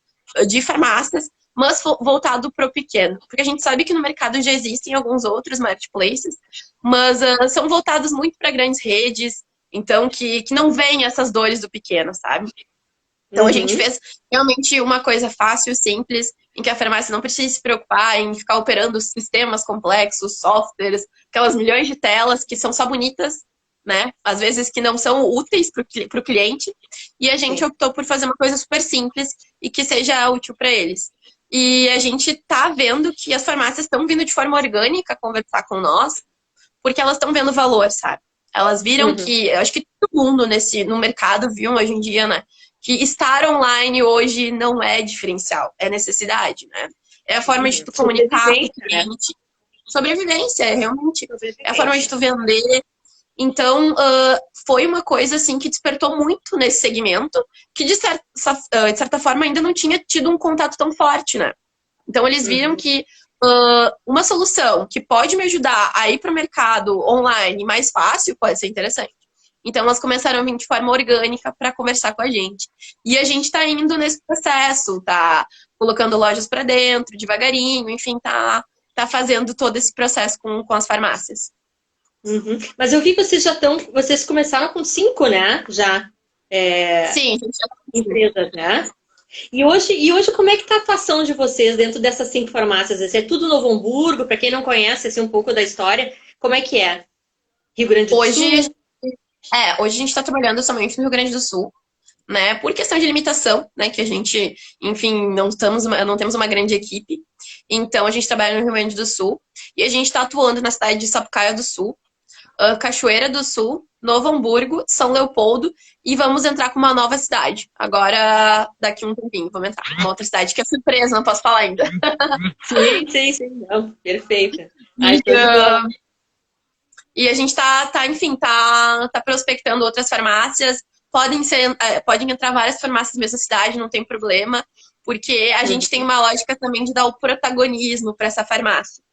de farmácias, mas voltado para o pequeno. Porque a gente sabe que no mercado já existem alguns outros marketplaces, mas são voltados muito para grandes redes, então que não veem essas dores do pequeno, sabe? Então, a gente fez realmente uma coisa fácil, simples, em que a farmácia não precisa se preocupar em ficar operando sistemas complexos, softwares, aquelas milhões de telas que são só bonitas, né? Às vezes que não são úteis para o cliente. E a gente optou por fazer uma coisa super simples e que seja útil para eles. E a gente tá vendo que as farmácias estão vindo de forma orgânica conversar com nós, porque elas estão vendo valor, sabe? Elas viram que, eu acho que todo mundo no mercado viu hoje em dia, né? Que estar online hoje não é diferencial, é necessidade, né? É a forma de tu comunicar com o cliente. Sobrevivência, realmente. É a forma de tu vender. Então, foi uma coisa, assim, que despertou muito nesse segmento, que, de certa forma, ainda não tinha tido um contato tão forte, né? Então, eles viram que uma solução que pode me ajudar a ir para o mercado online mais fácil pode ser interessante. Então, elas começaram a vir de forma orgânica para conversar com a gente. E a gente está indo nesse processo, tá colocando lojas para dentro, devagarinho, enfim, tá fazendo todo esse processo com as farmácias. Mas eu vi que vocês começaram com 5, né? Já. Sim, a gente já empresas, né? E hoje como é que tá a atuação de vocês dentro dessas 5 farmácias? É tudo Novo Hamburgo, para quem não conhece assim, um pouco da história, como é que é? Rio Grande do Sul? Hoje a gente está trabalhando somente no Rio Grande do Sul, né? Por questão de limitação, né? Que a gente, enfim, não temos uma grande equipe. Então, a gente trabalha no Rio Grande do Sul. E a gente está atuando na cidade de Sapucaia do Sul, Cachoeira do Sul, Novo Hamburgo, São Leopoldo. E vamos entrar com uma nova cidade. Agora, daqui um tempinho, vamos entrar com uma outra cidade, que é surpresa, não posso falar ainda. Sim. Não, perfeita. E a gente enfim, tá prospectando outras farmácias. Podem entrar várias farmácias na mesma cidade, não tem problema. Porque a gente tem uma lógica também de dar o protagonismo para essa farmácia.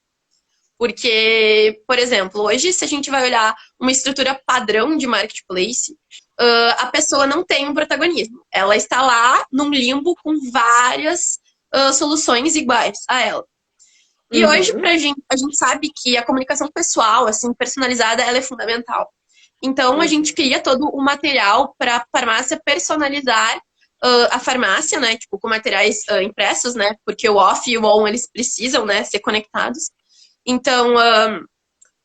Porque, por exemplo, hoje, se a gente vai olhar uma estrutura padrão de marketplace, a pessoa não tem um protagonismo. Ela está lá num limbo com várias soluções iguais a ela. E hoje, a gente sabe que a comunicação pessoal, assim, personalizada, ela é fundamental. Então, a gente cria todo o material para a farmácia personalizar a farmácia, né? Tipo, com materiais impressos, né? Porque o off e o on, eles precisam, né, ser conectados. Então,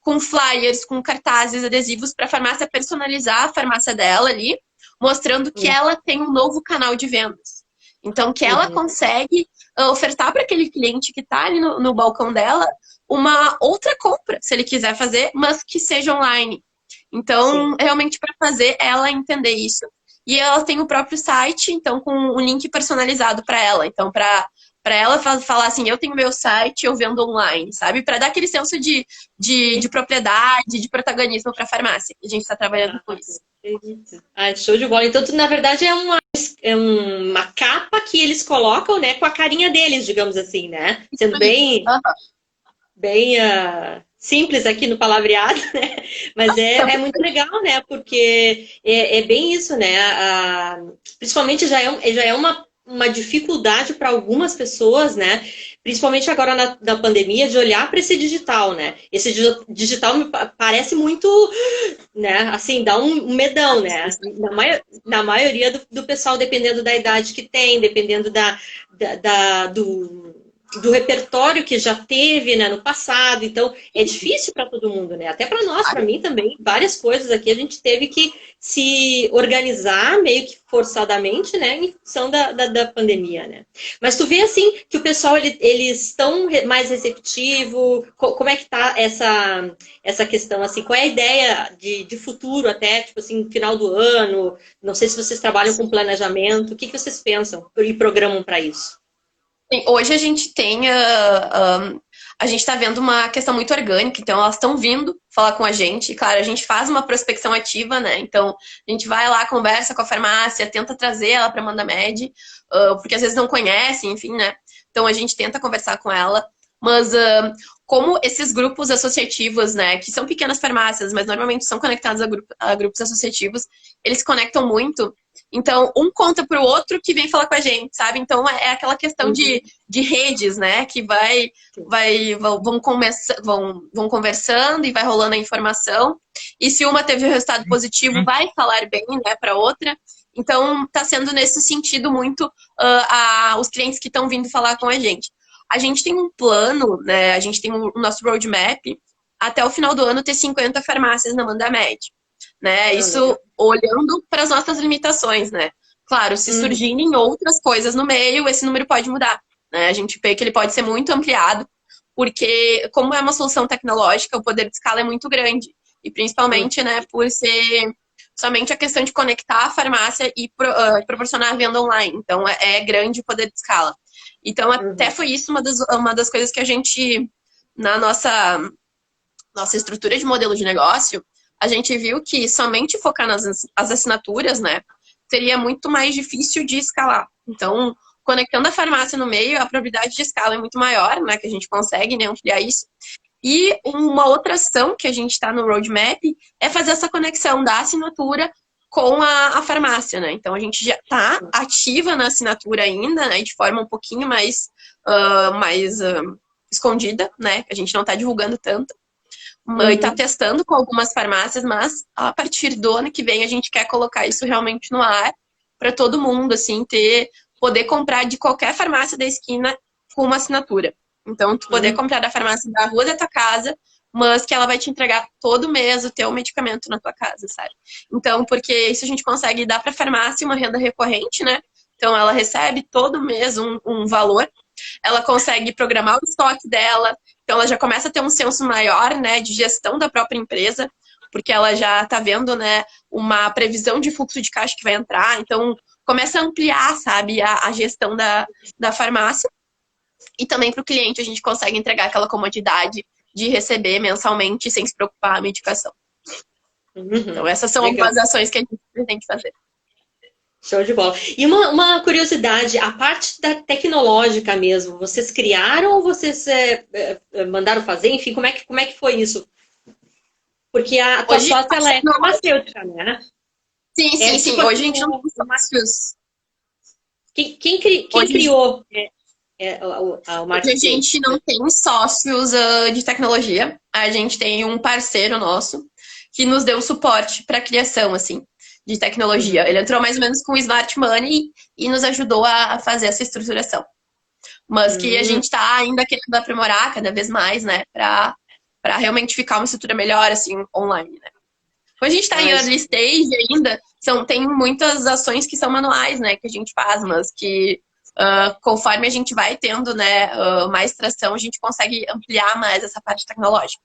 com flyers, com cartazes, adesivos, para a farmácia personalizar a farmácia dela ali, mostrando que ela tem um novo canal de vendas. Então, que ela consegue ofertar para aquele cliente que está ali no balcão dela uma outra compra, se ele quiser fazer, mas que seja online. Então, Sim. realmente, para fazer ela entender isso. E ela tem o próprio site, então, com um link personalizado para ela. Então, para ela falar assim, eu tenho meu site, eu vendo online, sabe? Para dar aquele senso de propriedade, de protagonismo para a farmácia. A gente está trabalhando com isso. Ah, show de bola. Então, na verdade, é uma capa que eles colocam, né, com a carinha deles, digamos assim, né? Sendo bem simples aqui no palavreado, né? Mas é muito legal, né? Porque é bem isso, né? Principalmente já é uma dificuldade para algumas pessoas, né? Principalmente agora na pandemia, de olhar para esse digital, né? Esse digital me parece muito, né? Assim, dá um medão, né? Na maioria do pessoal, dependendo da idade que tem, dependendo do repertório que já teve, né, no passado. Então, é difícil para todo mundo, né? Até para nós, para mim também, várias coisas aqui a gente teve que se organizar meio que forçadamente, né, em função da pandemia, né? Mas tu vê, assim, que o pessoal, eles estão mais receptivo? Como é que tá essa questão, assim? Qual é a ideia de futuro até, tipo assim, final do ano? Não sei se vocês trabalham com planejamento. O que vocês pensam e programam para isso? Hoje a gente tem, a gente está vendo uma questão muito orgânica, então elas estão vindo falar com a gente. E, claro, a gente faz uma prospecção ativa, né? Então a gente vai lá, conversa com a farmácia, tenta trazer ela para a Mandamed, porque às vezes não conhece, enfim, né? Então a gente tenta conversar com ela, mas como esses grupos associativos, né, que são pequenas farmácias, mas normalmente são conectados a grupos associativos, eles se conectam muito. Então, um conta pro outro que vem falar com a gente, sabe? Então, é aquela questão de redes, né? Que vão conversando e vai rolando a informação. E se uma teve um resultado positivo, vai falar bem, né, para outra. Então, tá sendo nesse sentido muito os clientes que estão vindo falar com a gente. A gente tem um plano, né? A gente tem o nosso roadmap até o final do ano ter 50 farmácias na Mandamed, né? Isso olhando para as nossas limitações, né? Claro, se surgirem outras coisas no meio, esse número pode mudar, né? A gente vê que ele pode ser muito ampliado, porque como é uma solução tecnológica, o poder de escala é muito grande. E principalmente, né, por ser somente a questão de conectar a farmácia e proporcionar a venda online. Então, é grande o poder de escala. Então, até foi isso uma das coisas que a gente, na nossa estrutura de modelo de negócio, a gente viu que somente focar nas assinaturas, né, seria muito mais difícil de escalar. Então, conectando a farmácia no meio, a probabilidade de escala é muito maior, né, que a gente consegue, né, ampliar isso. E uma outra ação que a gente está no roadmap é fazer essa conexão da assinatura com a farmácia, né? Então, a gente já está ativa na assinatura ainda, né, de forma um pouquinho mais escondida, né? A gente não está divulgando tanto. E está testando com algumas farmácias, mas a partir do ano que vem a gente quer colocar isso realmente no ar para todo mundo, assim, poder comprar de qualquer farmácia da esquina com uma assinatura. Então, tu poder comprar da farmácia da rua da tua casa, mas que ela vai te entregar todo mês o teu medicamento na tua casa, sabe? Então, porque isso a gente consegue dar para a farmácia uma renda recorrente, né? Então, ela recebe todo mês um valor, ela consegue programar o estoque dela, então ela já começa a ter um senso maior, né, de gestão da própria empresa, porque ela já está vendo, né, uma previsão de fluxo de caixa que vai entrar, então começa a ampliar, sabe, a gestão da farmácia. E também para o cliente a gente consegue entregar aquela comodidade de receber mensalmente sem se preocupar a medicação. Então essas são algumas ações que a gente tem que fazer. Show de bola. E uma curiosidade, a parte da tecnológica mesmo, vocês criaram ou vocês mandaram fazer? Enfim, como é que foi isso? Porque a tua sócia, ela é farmacêutica, né? Sim. Hoje a gente não tem sócios. Quem criou o marketing? Hoje a gente não tem sócios de tecnologia. A gente tem um parceiro nosso que nos deu suporte para a criação, assim, de tecnologia. Ele entrou mais ou menos com o Smart Money e nos ajudou a fazer essa estruturação. Mas que a gente está ainda querendo aprimorar cada vez mais, né? Para realmente ficar uma estrutura melhor, assim, online, né? Quando a gente está em early stage ainda, tem muitas ações que são manuais, né? Que a gente faz, mas que conforme a gente vai tendo, né, mais tração, a gente consegue ampliar mais essa parte tecnológica.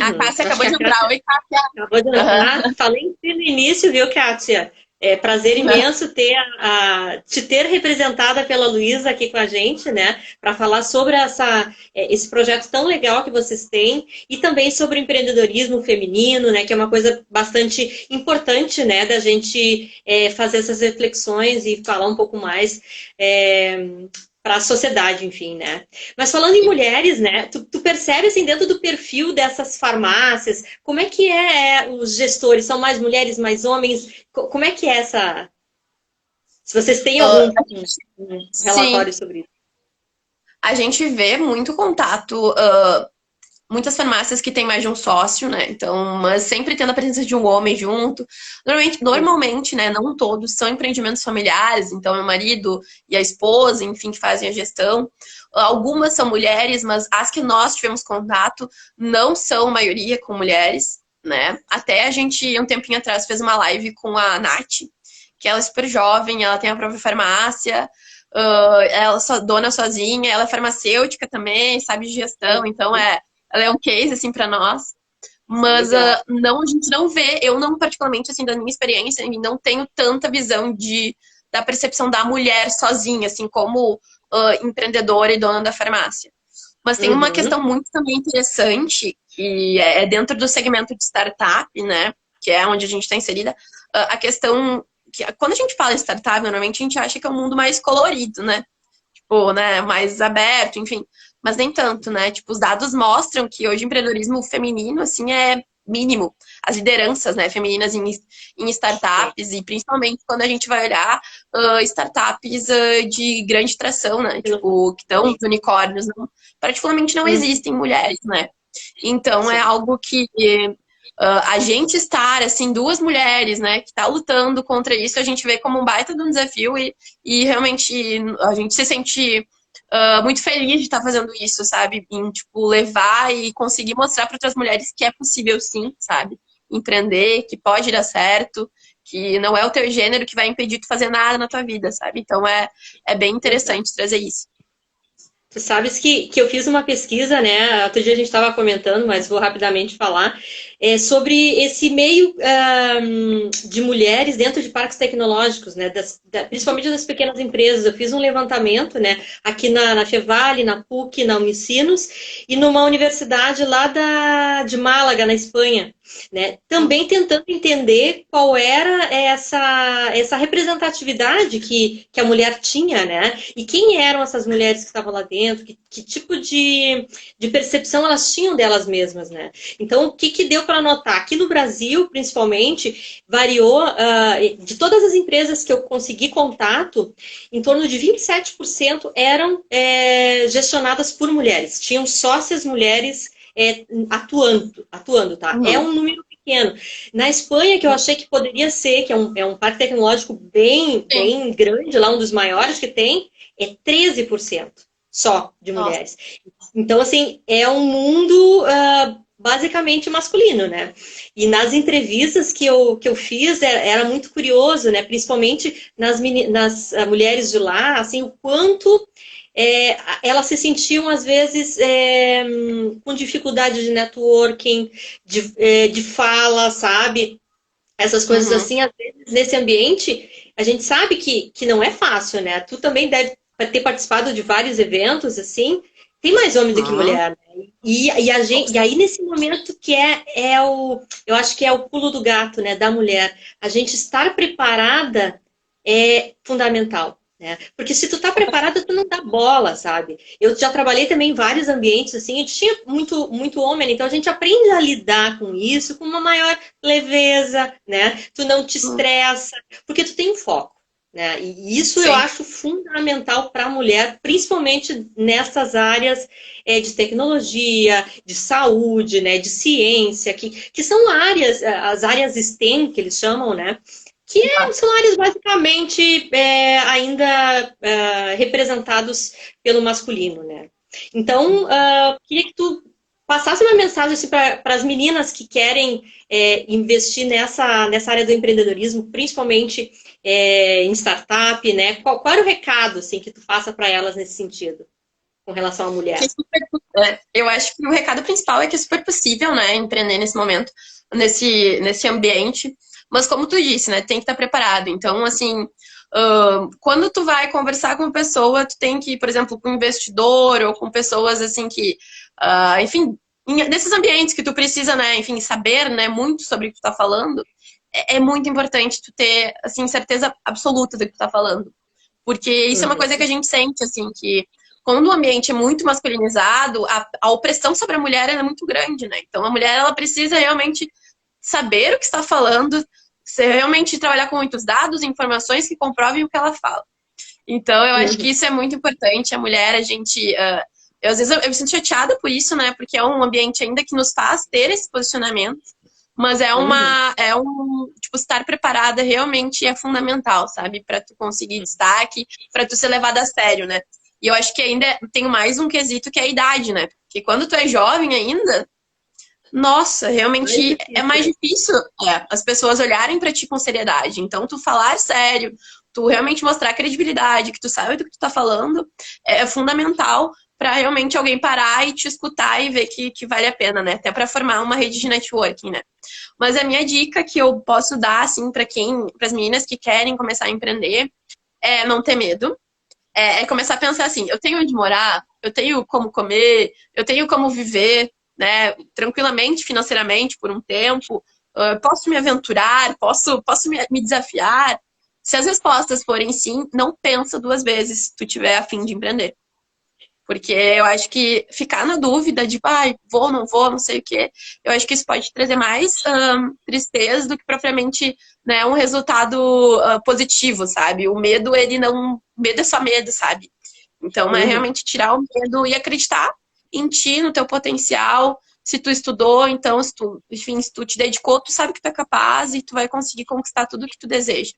A Cássia Acho acabou que de a entrar. Kátia Oi, Cássia. acabou de entrar. Falei no início, viu, Kátia? É prazer imenso te ter representada pela Luísa aqui com a gente, né? Para falar sobre esse projeto tão legal que vocês têm e também sobre o empreendedorismo feminino, né? Que é uma coisa bastante importante, né? Da gente fazer essas reflexões e falar um pouco mais para a sociedade, enfim, né? Mas falando em mulheres, né? Tu percebe assim dentro do perfil dessas farmácias, como é que os gestores? São mais mulheres, mais homens? Como é que é essa? Se vocês têm algum Sim, relatório sobre isso. a gente vê muito contato, muitas farmácias que tem mais de um sócio, né? Então, mas sempre tendo a presença de um homem junto. Normalmente, né? Não todos são empreendimentos familiares, então é o marido e a esposa, enfim, que fazem a gestão. Algumas são mulheres, mas as que nós tivemos contato não são maioria com mulheres, né? Até a gente, um tempinho atrás, fez uma live com a Nath, que ela é super jovem, ela tem a própria farmácia, ela é dona sozinha, ela é farmacêutica também, sabe de gestão, então ela é um case, assim, para nós. Mas não, a gente não vê, eu não particularmente, assim, da minha experiência, não tenho tanta visão da percepção da mulher sozinha, assim, como empreendedora e dona da farmácia. Mas tem uma questão muito também interessante, que é dentro do segmento de startup, né, que é onde a gente está inserida, a questão que quando a gente fala em startup, normalmente a gente acha que é um mundo mais colorido, né? Tipo, né, mais aberto, enfim. Mas nem tanto, né? Tipo, os dados mostram que hoje o empreendedorismo feminino, assim, é mínimo. As lideranças, né, femininas em startups, e principalmente quando a gente vai olhar startups de grande tração, né? Tipo, que estão os unicórnios, particularmente não existem mulheres, né? Então, é algo que a gente estar, assim, duas mulheres, né, que tá lutando contra isso, a gente vê como um baita de um desafio e realmente a gente se sente muito feliz de estar fazendo isso, sabe? Em, tipo, levar e conseguir mostrar para outras mulheres que é possível sim, sabe? Empreender, que pode dar certo, que não é o teu gênero que vai impedir tu fazer nada na tua vida, sabe? Então é bem interessante trazer isso. Tu sabes que eu fiz uma pesquisa, né? Outro dia a gente estava comentando, mas vou rapidamente falar, sobre esse meio de mulheres dentro de parques tecnológicos, né? Principalmente das pequenas empresas. Eu fiz um levantamento, né? Aqui na Fevale, na PUC, na Unicinos, e numa universidade lá de Málaga, na Espanha. Né? Também tentando entender qual era essa representatividade que a mulher tinha, né? E quem eram essas mulheres que estavam lá dentro, que tipo de percepção elas tinham delas mesmas, né? Então, o que deu para notar? Aqui no Brasil, principalmente, variou, de todas as empresas que eu consegui contato, em torno de 27% eram gestionadas por mulheres, tinham sócias mulheres atuando, tá? É um número pequeno. Na Espanha, que eu achei que poderia ser, que é um parque tecnológico bem grande, lá um dos maiores que tem, é 13% só de mulheres. Então, assim, é um mundo basicamente masculino, né? E nas entrevistas que eu fiz, era muito curioso, né? Principalmente nas mulheres de lá, assim, o quanto elas se sentiam, às vezes, com dificuldade de networking, de fala, sabe? Essas coisas assim, às vezes, nesse ambiente, a gente sabe que não é fácil, né? Tu também deve ter participado de vários eventos, assim, tem mais homem do que mulher, né? E aí, nesse momento que eu acho que é o pulo do gato, né, da mulher, a gente estar preparada é fundamental. Né? Porque se tu tá preparada, tu não dá bola, sabe? Eu já trabalhei também em vários ambientes, assim, a gente tinha muito homem, então a gente aprende a lidar com isso com uma maior leveza, né? Tu não te estressa, porque tu tem um foco. Né? E isso eu acho fundamental para a mulher, principalmente nessas áreas de tecnologia, de saúde, né? De ciência, que são áreas, as áreas STEM, que eles chamam, né? Que são áreas basicamente ainda representados pelo masculino, né? Então, queria que tu passasse uma mensagem assim, para as meninas que querem investir nessa área do empreendedorismo, principalmente em startup, né? Qual era o recado assim, que tu faça para elas nesse sentido, com relação à mulher? Eu acho que o recado principal é que é super possível, né, empreender nesse momento, nesse ambiente. Mas como tu disse, né, tem que estar preparado. Então, assim, quando tu vai conversar com uma pessoa, tu tem que ir, por exemplo, com um investidor ou com pessoas assim que, enfim, nesses ambientes que tu precisa, né, enfim, saber, né, muito sobre o que tu tá falando, é muito importante tu ter, assim, certeza absoluta do que tu tá falando. Porque isso é uma coisa que a gente sente, assim, que quando o ambiente é muito masculinizado, a opressão sobre a mulher é muito grande, né? Então a mulher, ela precisa realmente saber o que está falando, realmente trabalhar com muitos dados e informações que comprovem o que ela fala. Então eu acho que isso é muito importante. A mulher, a gente... às vezes eu me sinto chateada por isso, né? Porque é um ambiente ainda que nos faz ter esse posicionamento. Mas tipo, estar preparada realmente é fundamental, sabe? Para tu conseguir destaque, para tu ser levada a sério, né? E eu acho que ainda tem mais um quesito que é a idade, né? Porque quando tu é jovem ainda, nossa, realmente é mais difícil as pessoas olharem para ti com seriedade. Então, tu falar sério, tu realmente mostrar credibilidade, que tu sabe do que tu tá falando, é fundamental para realmente alguém parar e te escutar e ver que vale a pena, né? Até para formar uma rede de networking, né? Mas a minha dica que eu posso dar, assim, para as meninas que querem começar a empreender, é não ter medo. É começar a pensar assim, eu tenho onde morar, eu tenho como comer, eu tenho como viver, né, tranquilamente, financeiramente, por um tempo, posso me aventurar, posso me desafiar. Se as respostas forem sim, não pensa duas vezes se tu tiver a fim de empreender. Porque eu acho que ficar na dúvida de, vou, não vou, não sei o quê, eu acho que isso pode trazer mais tristeza do que propriamente, né, um resultado positivo, sabe? O medo, ele não... O medo é só medo, sabe? Então, é realmente tirar o medo e acreditar em ti, no teu potencial. Se tu estudou, então, enfim, se tu te dedicou, tu sabe que tu é capaz e tu vai conseguir conquistar tudo que tu deseja.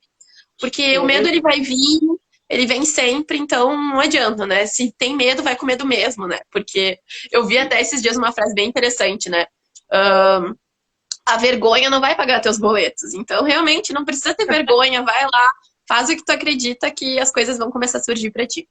Porque o medo, ele vai vir, ele vem sempre, então não adianta, né? Se tem medo, vai com medo mesmo, né? Porque eu vi até esses dias uma frase bem interessante, né? A vergonha não vai pagar teus boletos. Então, realmente, não precisa ter vergonha, vai lá, faz o que tu acredita que as coisas vão começar a surgir pra ti.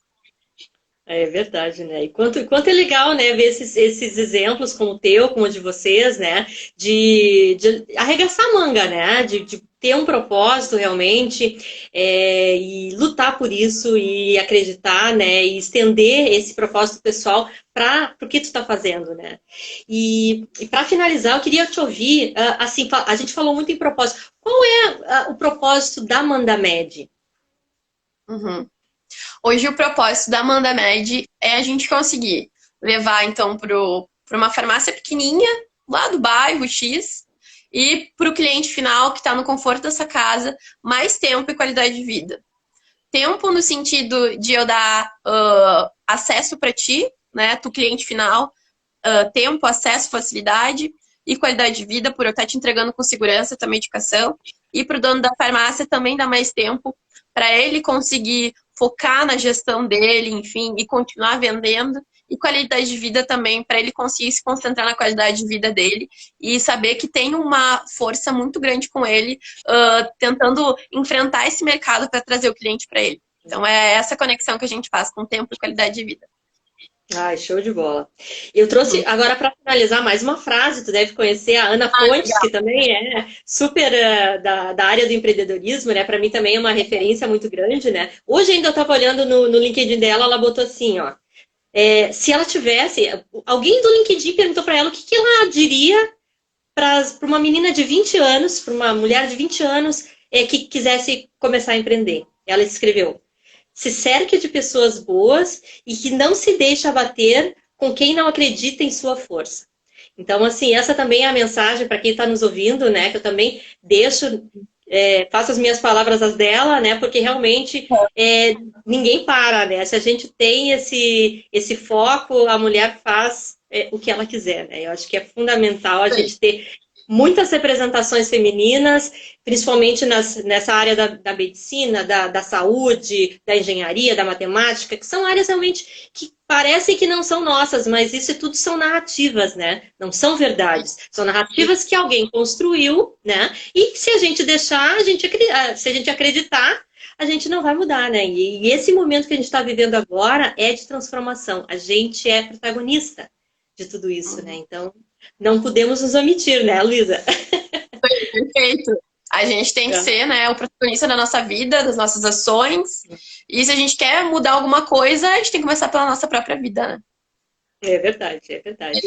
É verdade, né? E quanto é legal, né, ver esses exemplos como o teu, como o de vocês, né? De arregaçar a manga, né? De ter um propósito realmente e lutar por isso e acreditar, né? E estender esse propósito pessoal para o que tu está fazendo, né? E para finalizar, eu queria te ouvir, assim, a gente falou muito em propósito. Qual é o propósito da Mandamed? Uhum. Hoje o propósito da Amanda Med é a gente conseguir levar, então, para uma farmácia pequenininha, lá do bairro X, e para o cliente final que está no conforto dessa casa, mais tempo e qualidade de vida. Tempo no sentido de eu dar acesso para ti, né, tu cliente final, tempo, acesso, facilidade e qualidade de vida por eu estar te entregando com segurança tua medicação. E para o dono da farmácia também dar mais tempo para ele conseguir focar na gestão dele, enfim, e continuar vendendo. E qualidade de vida também, para ele conseguir se concentrar na qualidade de vida dele e saber que tem uma força muito grande com ele, tentando enfrentar esse mercado para trazer o cliente para ele. Então, é essa conexão que a gente faz com tempo e qualidade de vida. Ai, show de bola. Eu trouxe agora para finalizar mais uma frase, tu deve conhecer a Ana Fontes, legal. que também é super da área do empreendedorismo, né? Para mim também é uma referência muito grande, né? Hoje ainda eu estava olhando no LinkedIn dela, ela botou assim, ó. Se ela tivesse, alguém do LinkedIn perguntou para ela o que ela diria para uma menina de 20 anos, para uma mulher de 20 anos que quisesse começar a empreender. Ela escreveu: se cerque de pessoas boas e que não se deixe abater com quem não acredita em sua força. Então, assim, essa também é a mensagem para quem está nos ouvindo, né? Que eu também faço as minhas palavras as dela, né? Porque realmente ninguém para, né? Se a gente tem esse foco, a mulher faz o que ela quiser, né? Eu acho que é fundamental a gente ter muitas representações femininas, principalmente nessa área da medicina, da saúde, da engenharia, da matemática, que são áreas realmente que parecem que não são nossas, mas isso tudo são narrativas, né? Não são verdades. São narrativas que alguém construiu, né? E se a gente deixar, se a gente acreditar, a gente não vai mudar, né? E esse momento que a gente está vivendo agora é de transformação. A gente é protagonista de tudo isso, né? Então, não podemos nos omitir, né, Luísa? Perfeito. A gente tem que ser, né, o protagonista da nossa vida, das nossas ações. E se a gente quer mudar alguma coisa, a gente tem que começar pela nossa própria vida, né? É verdade, é verdade.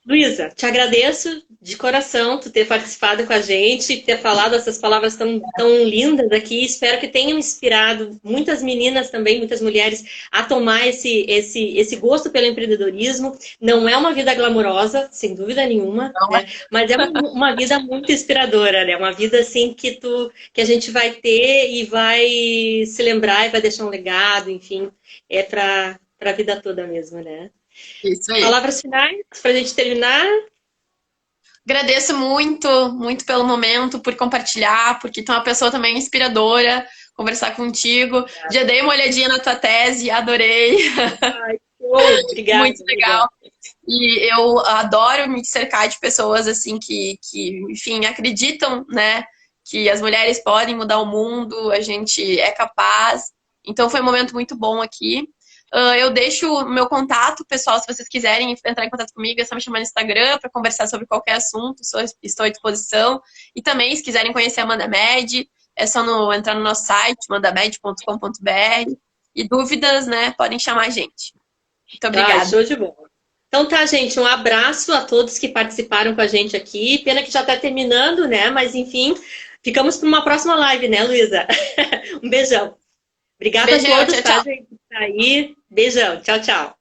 Luísa, te agradeço de coração tu ter participado com a gente, ter falado essas palavras tão lindas aqui. Espero que tenham inspirado muitas meninas também, muitas mulheres, a tomar esse gosto pelo empreendedorismo. Não é uma vida glamourosa, sem dúvida nenhuma, né? Mas é uma vida muito inspiradora, né? Uma vida assim que a gente vai ter e vai se lembrar e vai deixar um legado, enfim, é para a vida toda mesmo, né? Isso aí. Palavras finais para a gente terminar. Agradeço muito, muito pelo momento, por compartilhar, porque tu é uma pessoa também inspiradora, conversar contigo. Já dei uma olhadinha na tua tese, adorei. Ai, obrigada. Muito legal. E eu adoro me cercar de pessoas assim que, enfim, acreditam, né, que as mulheres podem mudar o mundo, a gente é capaz. Então foi um momento muito bom aqui. Eu deixo o meu contato, pessoal, se vocês quiserem entrar em contato comigo, é só me chamar no Instagram para conversar sobre qualquer assunto, estou à disposição. E também, se quiserem conhecer a Amanda Med, é só entrar no nosso site, mandamed.com.br. E dúvidas, né, podem chamar a gente. Muito obrigada. Show de bola. Então tá, gente, um abraço a todos que participaram com a gente aqui. Pena que já está terminando, né? Mas enfim, ficamos para uma próxima live, né, Luísa? Um beijão. Obrigada a todos, tchau, tchau. Tá, gente? Tá aí. Beijão. Tchau, tchau.